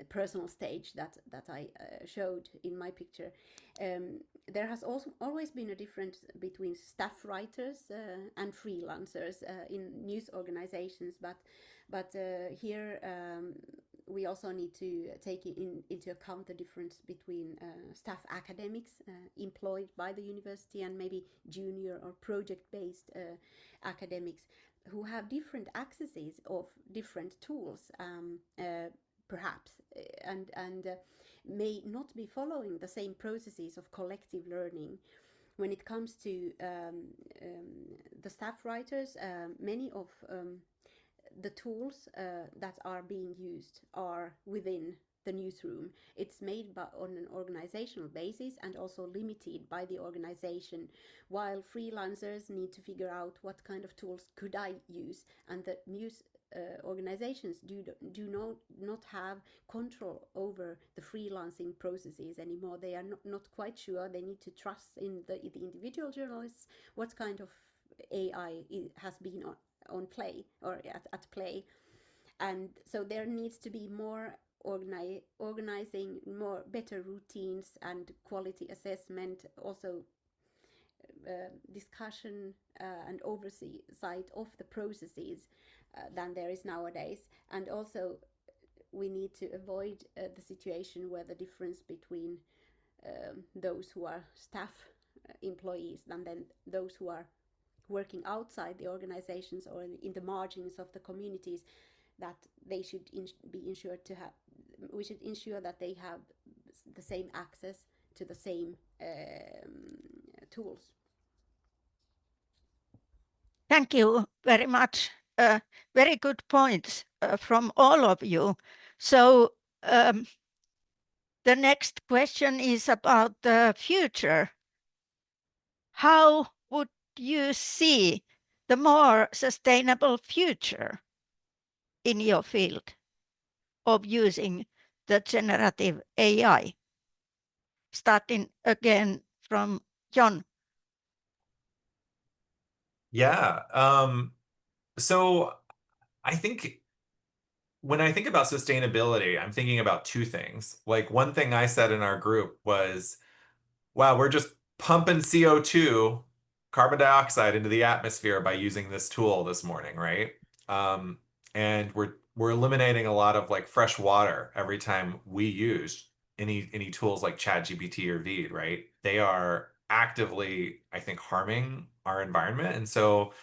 personal stage that I showed in my picture. There has also always been a difference between staff writers and freelancers in news organizations, but here we also need to take into account the difference between staff academics employed by the university and maybe junior or project-based academics who have different accesses of different tools, perhaps, and may not be following the same processes of collective learning. When it comes to the staff writers, many of the tools that are being used are within the newsroom. It's made on an organizational basis and also limited by the organization, while freelancers need to figure out what kind of tools could I use, and the news organizations do not have control over the freelancing processes anymore. They are not quite sure. They need to trust in the individual journalists what kind of AI has been on play or at play, and so there needs to be more organizing, more better routines and quality assessment, also discussion and oversight of the processes than there is nowadays. And also we need to avoid the situation where the difference between those who are staff employees and then those who are working outside the organizations or in the margins of the communities, that they should be ensured to have, we should ensure that they have the same access to the same tools. Thank you very much. Very good points from all of you. So The next question is about the future. How would you see the more sustainable future in your field of using the generative AI? Starting again from John. Yeah. So I think when I think about sustainability, I'm thinking about two things. Like one thing I said in our group was, wow, we're just pumping CO2, carbon dioxide into the atmosphere by using this tool this morning, right? Um, and we're eliminating a lot of like fresh water every time we use any tools like ChatGPT or Veed, right? They are actively, I think, harming our environment. And so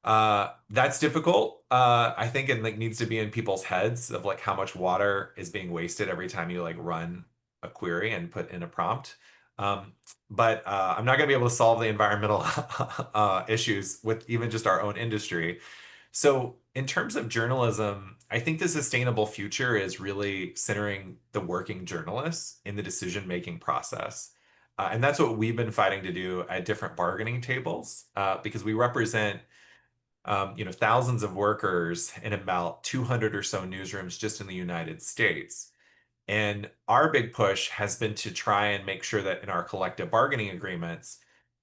that's difficult. I think it like needs to be in people's heads of like how much water is being wasted every time you like run a query and put in a prompt. Um, but I'm not going to be able to solve the environmental issues with even just our own industry. So in terms of journalism, I think the sustainable future is really centering the working journalists in the decision-making process. And that's what we've been fighting to do at different bargaining tables because we represent thousands of workers in about 200 or so newsrooms just in the United States. And our big push has been to try and make sure that in our collective bargaining agreements,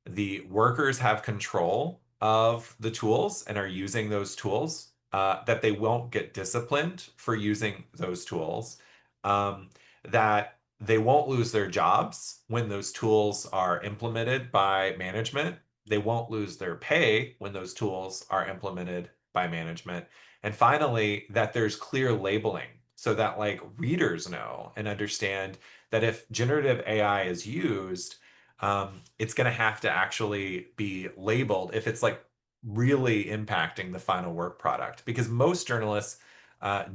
the workers have control of the tools and are using those tools, that they won't get disciplined for using those tools, um, that they won't lose their jobs when those tools are implemented by management. They won't lose their pay when those tools are implemented by management. And finally, that there's clear labeling so that like readers know and understand that if generative AI is used, it's going to have to actually be labeled if it's like really impacting the final work product. Because most journalists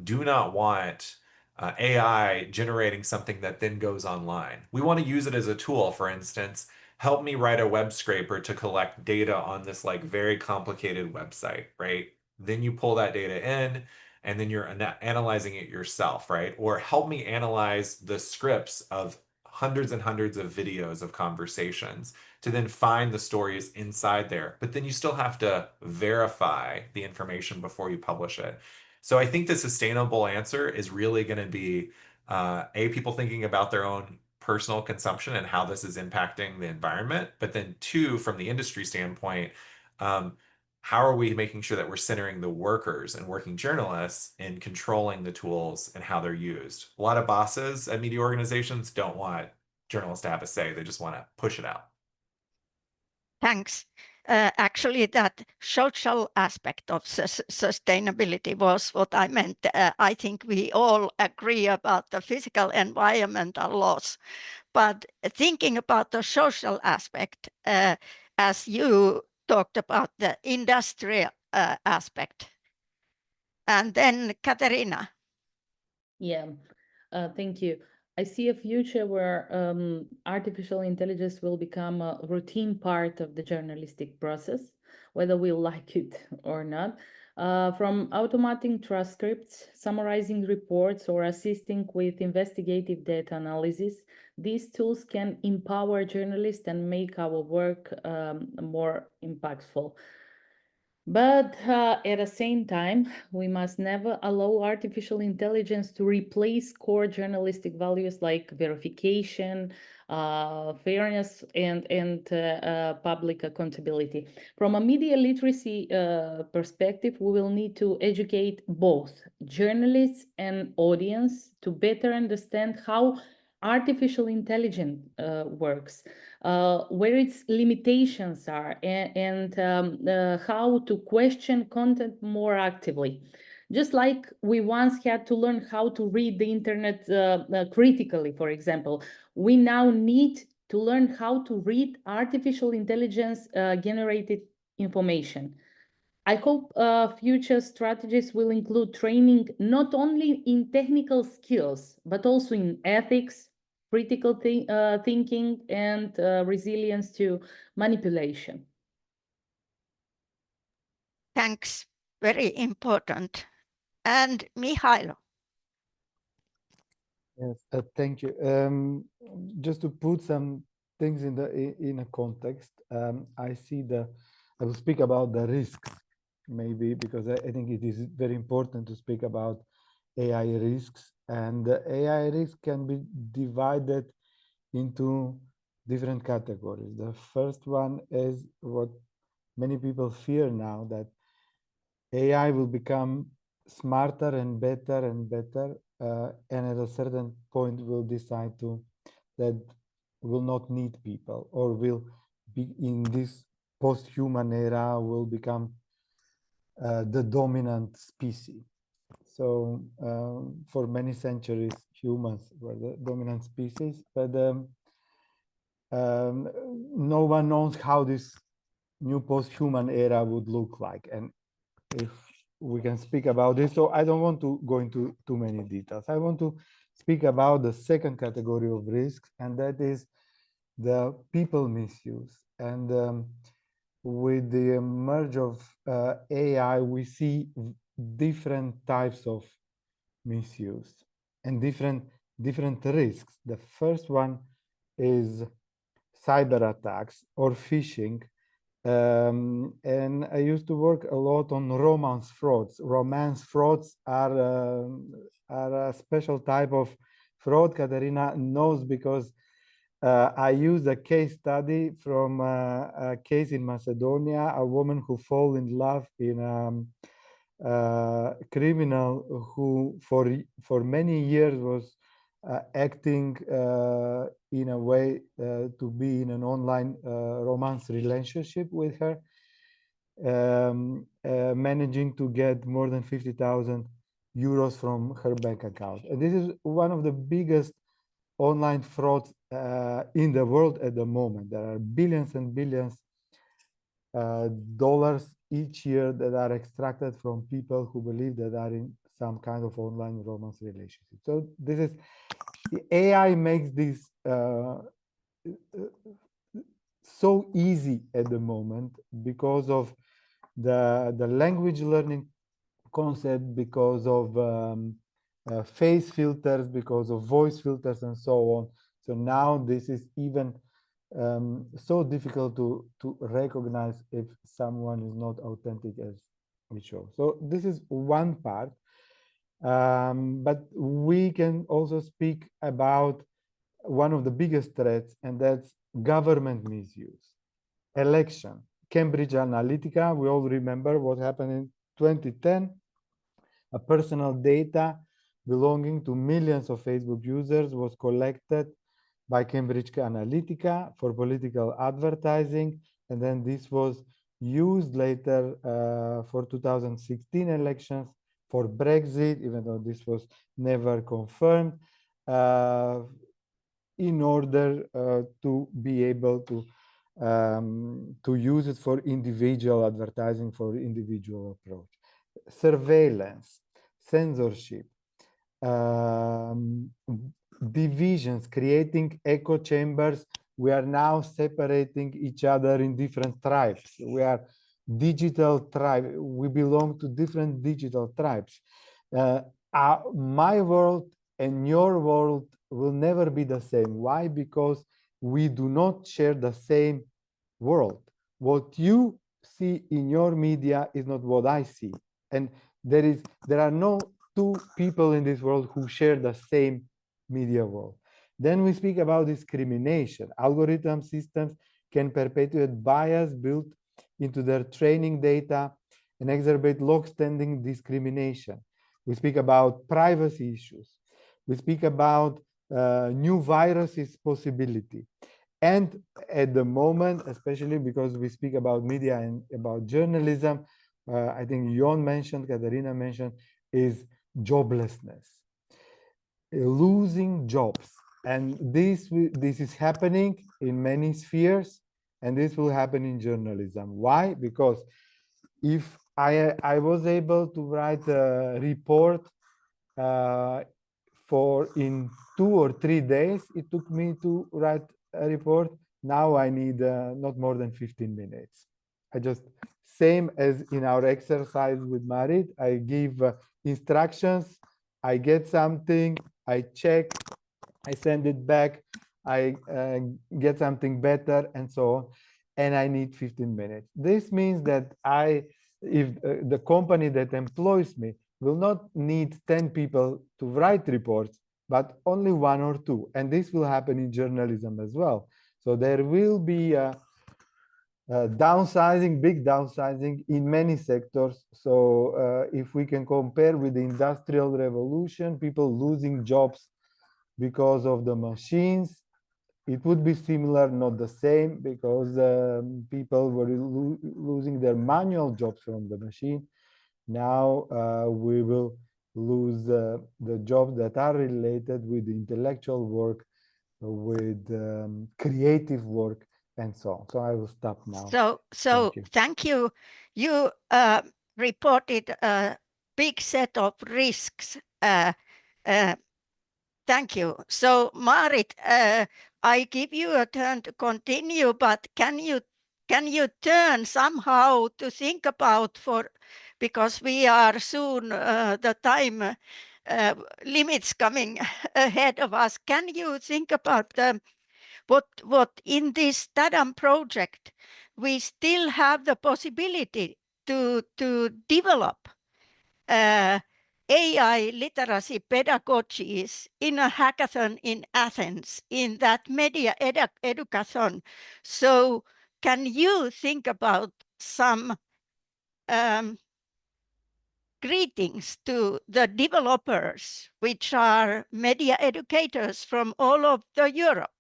do not want AI generating something that then goes online. We want to use it as a tool, for instance, help me write a web scraper to collect data on this like very complicated website, right? Then you pull that data in and then you're analyzing it yourself, right? Or help me analyze the scripts of hundreds and hundreds of videos of conversations to then find the stories inside there. But then you still have to verify the information before you publish it. So I think the sustainable answer is really going to be people thinking about their own personal consumption and how this is impacting the environment. But then two, from the industry standpoint, um, how are we making sure that we're centering the workers and working journalists in controlling the tools and how they're used? A lot of bosses at media organizations don't want journalists to have a say. They just want to push it out. Thanks. Actually, that social aspect of sustainability was what I meant. I think we all agree about the physical environmental loss, but thinking about the social aspect, as you talked about the industrial aspect. And then Katerina. Yeah, thank you. I see a future where artificial intelligence will become a routine part of the journalistic process, whether we like it or not. From automating transcripts, summarizing reports, or assisting with investigative data analysis, these tools can empower journalists and make our work more impactful. But at the same time, we must never allow artificial intelligence to replace core journalistic values like verification, fairness, and public accountability. From a media literacy perspective, we will need to educate both journalists and audience to better understand how artificial intelligence works, where its limitations are, and how to question content more actively. Just like we once had to learn how to read the internet critically, for example, we now need to learn how to read artificial intelligence generated information. I hope future strategies will include training not only in technical skills, but also in ethics, critical thinking, and resilience to manipulation. Thanks. Very important. And Mihailo. Yes, thank you. Just to put some things in a context, I see I will speak about the risks, maybe because I think it is very important to speak about AI risks, and the AI risks can be divided into different categories. The first one is what many people fear now, that AI will become smarter and better, and at a certain point will decide that will not need people, or will be in this post-human era will become the dominant species. So for many centuries, humans were the dominant species, but no one knows how this new post-human era would look like. And if we can speak about this, so I don't want to go into too many details. I want to speak about the second category of risks, and that is the people misuse. And with the merge of AI, we see different types of misuse and different risks. The first one is cyber attacks or phishing. And I used to work a lot on romance frauds. Romance frauds are a special type of fraud. Katerina knows, because I used a case study from a case in Macedonia, a woman who fell in love in a criminal who for many years was acting in a way to be in an online romance relationship with her, managing to get more than 50,000 euros from her bank account. And this is one of the biggest online frauds in the world at the moment. There are billions and billions dollars each year that are extracted from people who believe that are in some kind of online romance relationship. So this is, the AI makes this so easy at the moment because of the language learning concept, because of face filters, because of voice filters, and so on. So now this is even so difficult to recognize if someone is not authentic as it shows. So this is one part. But we can also speak about one of the biggest threats, and that's government misuse. Election, Cambridge Analytica, we all remember what happened in 2010. A personal data belonging to millions of Facebook users was collected by Cambridge Analytica for political advertising, and then this was used later for 2016 elections, for Brexit, even though this was never confirmed, in order to be able to use it for individual advertising, for individual approach. Surveillance, censorship, divisions, creating echo chambers. We are now separating each other in different tribes. We are digital tribe. We belong to different digital tribes. My world and your world will never be the same. Why? Because we do not share the same world. What you see in your media is not what I see. And there are no two people in this world who share the same media world. Then we speak about discrimination. Algorithm systems can perpetuate bias built into their training data and exacerbate long-standing discrimination. We speak about privacy issues. We speak about new viruses possibility. And at the moment, especially because we speak about media and about journalism, I think Jon mentioned, Katerina mentioned, is joblessness, losing jobs. And this is happening in many spheres, and this will happen in journalism. Why? Because if I was able to write a report for in 2 or 3 days, it took me to write a report. Now I need not more than 15 minutes. I just, same as in our exercise with Marit, I give instructions, I get something, I check, I send it back, I get something better, and so on, and I need 15 minutes. This means that if the company that employs me will not need 10 people to write reports, but only 1 or 2, and this will happen in journalism as well. So there will be downsizing, big downsizing in many sectors. So if we can compare with the Industrial Revolution, people losing jobs because of the machines, it would be similar, not the same, because people were losing their manual jobs from the machine. Now we will lose the jobs that are related with intellectual work, with creative work, and so on. So I will stop now. So thank you. You reported a big set of risks. Thank you. So Marit, I give you a turn to continue, but can you turn somehow to think about because we are soon the time limits coming ahead of us. Can you think about what in this TADAM project we still have the possibility to develop AI literacy pedagogies in a hackathon in Athens, in that Media Edukathon. So can you think about some greetings to the developers, which are media educators from all of Europe?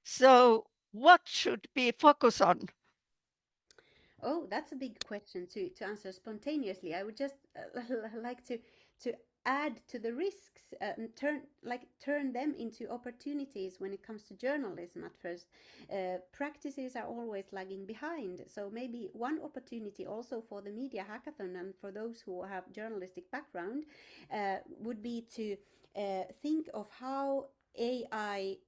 So what should we focus on? Oh, that's a big question to answer spontaneously. I would just like to add to the risks and turn them into opportunities when it comes to journalism. At first, practices are always lagging behind. So maybe one opportunity also for the Media Hackathon and for those who have journalistic background would be to think of how AI,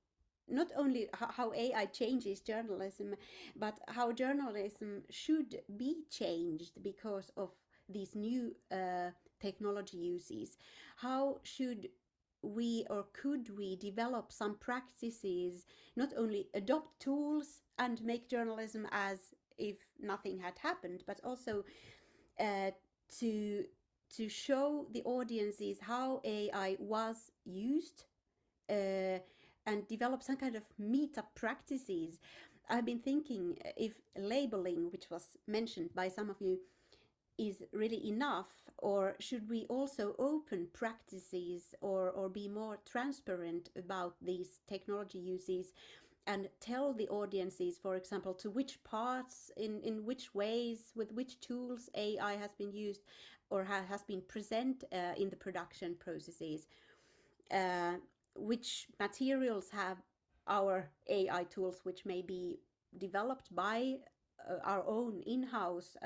not only how AI changes journalism, but how journalism should be changed because of these new technology uses. How should we, or could we, develop some practices, not only adopt tools and make journalism as if nothing had happened, but also to show the audiences how AI was used, and develop some kind of meetup practices. I've been thinking if labeling, which was mentioned by some of you, is really enough, or should we also open practices or be more transparent about these technology uses and tell the audiences, for example, to which parts, in which ways, with which tools AI has been used or has been present in the production processes. Which materials have our AI tools, which may be developed by our own in-house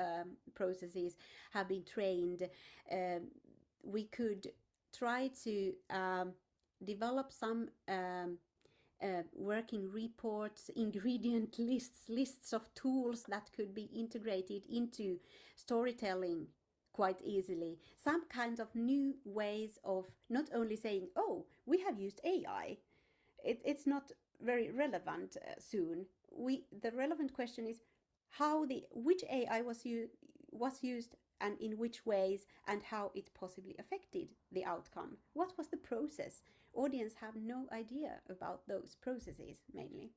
processes, have been trained. We could try to develop some working reports, ingredient lists of tools that could be integrated into storytelling quite easily. Some kinds of new ways of not only saying, oh, we have used AI. It's not very relevant soon. The relevant question is which AI was used and in which ways, and how it possibly affected the outcome. What was the process? Audience have no idea about those processes mainly.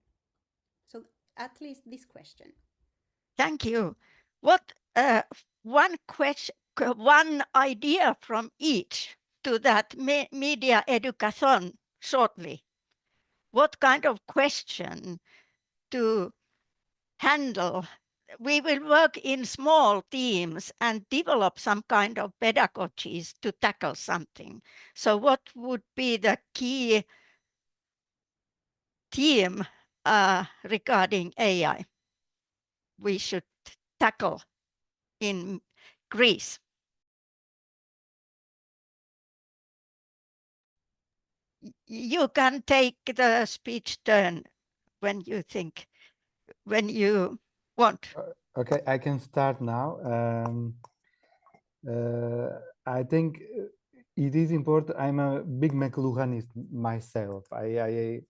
So at least this question. Thank you. What one idea from each to that Media Edukathon shortly. What kind of question to handle? We will work in small teams and develop some kind of pedagogies to tackle something. So what would be the key theme regarding AI we should tackle in Greece? You can take the speech turn when you think, when you want. Okay, I can start now. I think it is important. I'm a big McLuhanist myself. I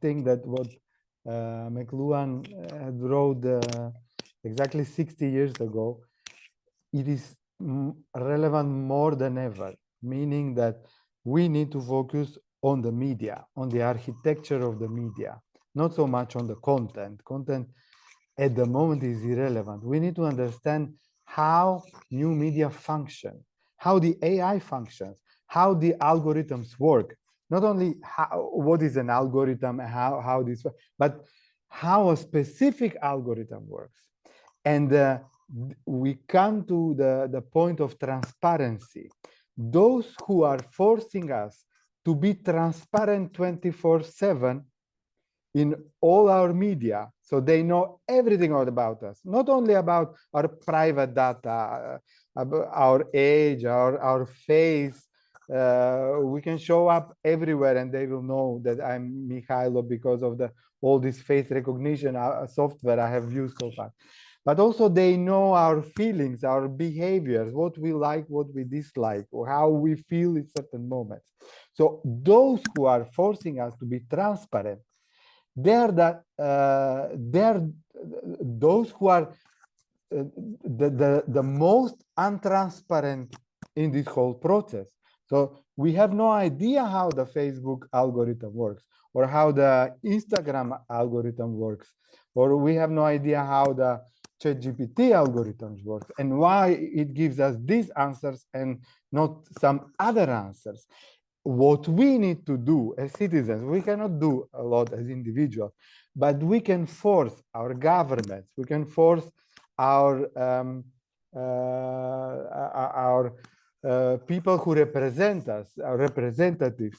think that what McLuhan had wrote exactly 60 years ago, it is relevant more than ever, meaning that we need to focus on the media, on the architecture of the media, not so much on the content. Content at the moment is irrelevant. We need to understand how new media function, how the AI functions, how the algorithms work. Not only what is an algorithm, how this, but how a specific algorithm works. And we come to the point of transparency. Those who are forcing us to be transparent 24/7 in all our media, so they know everything about us, not only about our private data, about our age, our face. We can show up everywhere and they will know that I'm Mikhailo because of all this face recognition software I have used so far. But also they know our feelings, our behaviors, what we like, what we dislike, or how we feel in certain moments. So those who are forcing us to be transparent, they're those who are the most untransparent in this whole process. So we have no idea how the Facebook algorithm works, or how the Instagram algorithm works, or we have no idea how the ChatGPT algorithms work, and why it gives us these answers and not some other answers. What we need to do as citizens, we cannot do a lot as individuals, but we can force our governments, we can force our people who represent us, our representatives,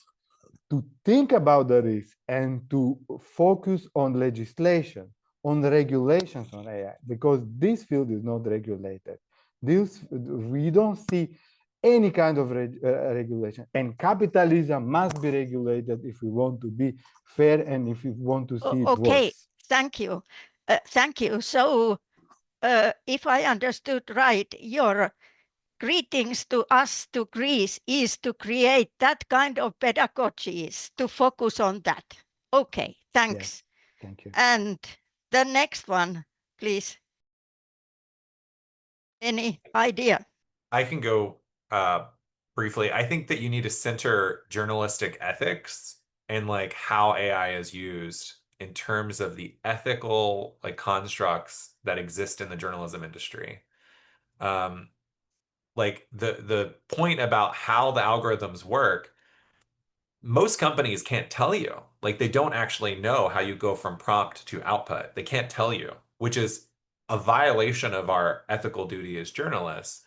to think about the risk and to focus on legislation, on the regulations on AI, because this field is not regulated. We don't see any kind of regulation, and capitalism must be regulated if we want to be fair and if we want to see it Okay, works. thank you. Thank you. So if I understood right, your greetings to us to Greece is to create that kind of pedagogies to focus on that. Okay, thanks. Yes, thank you. And the next one, please. Any idea? I can go briefly. I think that you need to center journalistic ethics and like how AI is used in terms of the ethical like constructs that exist in the journalism industry. Like the point about how the algorithms work, most companies can't tell you. Like they don't actually know how you go from prompt to output. They can't tell you, which is a violation of our ethical duty as journalists.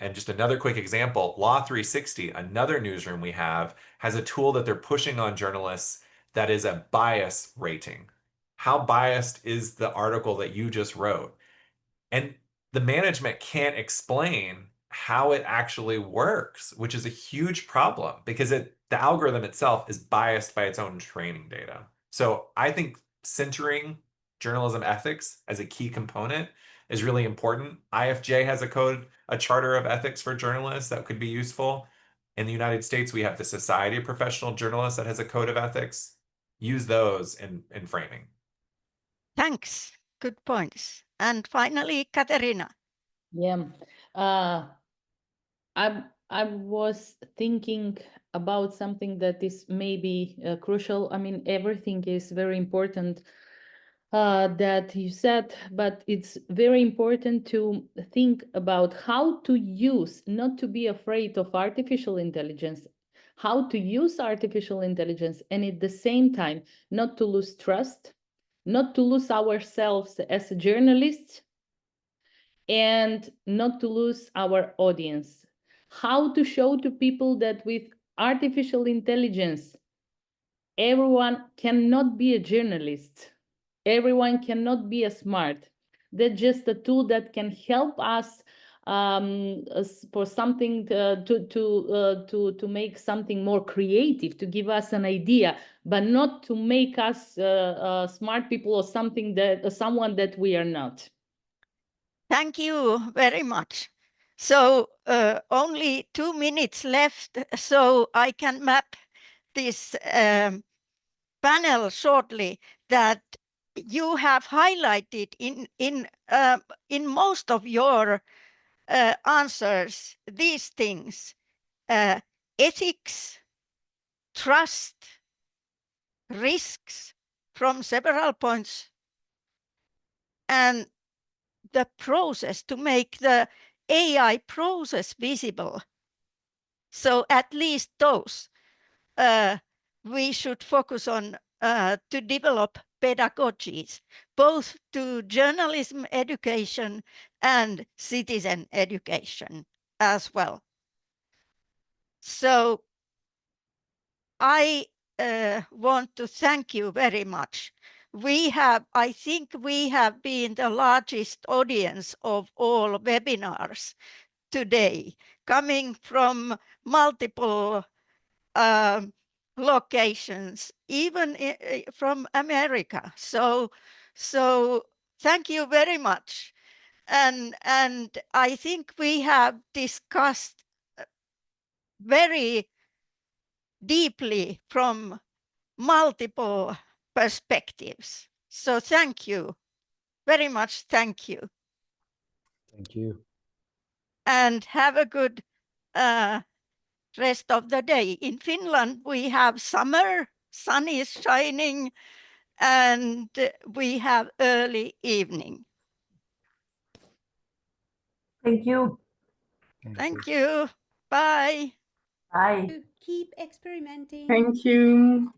And just another quick example, Law 360, another newsroom we have, has a tool that they're pushing on journalists that is a bias rating. How biased is the article that you just wrote? And the management can't explain how it actually works, which is a huge problem because the algorithm itself is biased by its own training data. So I think centering journalism ethics as a key component is really important. IFJ has a charter of ethics for journalists that could be useful. In the United States, we have the Society of Professional Journalists that has a code of ethics. Use those in framing. Thanks. Good points. And finally, Katerina. Yeah. I was thinking about something that is maybe crucial. I mean, everything is very important that you said, but it's very important to think about how to use, not to be afraid of artificial intelligence, how to use artificial intelligence, and at the same time, not to lose trust, not to lose ourselves as journalists, and not to lose our audience. How to show to people that with artificial intelligence, everyone cannot be a journalist. Everyone cannot be a smart. That's just a tool that can help us for something to make something more creative, to give us an idea, but not to make us smart people or something that someone that we are not. Thank you very much. So only 2 minutes left, so I can map this panel shortly that you have highlighted in most of your answers these things: ethics, trust, risks from several points, and the process to make the AI process visible. So at least those we should focus on to develop pedagogies, both to journalism education and citizen education as well. So I want to thank you very much. I think we have been the largest audience of all webinars today, coming from multiple locations, even from America. So thank you very much. And I think we have discussed very deeply from multiple perspectives. So thank you very much. Thank you. Thank you. And have a good rest of the day. In Finland, we have summer, sun is shining, and we have early evening. Thank you. Thank you. Bye. Bye. Keep experimenting. Thank you.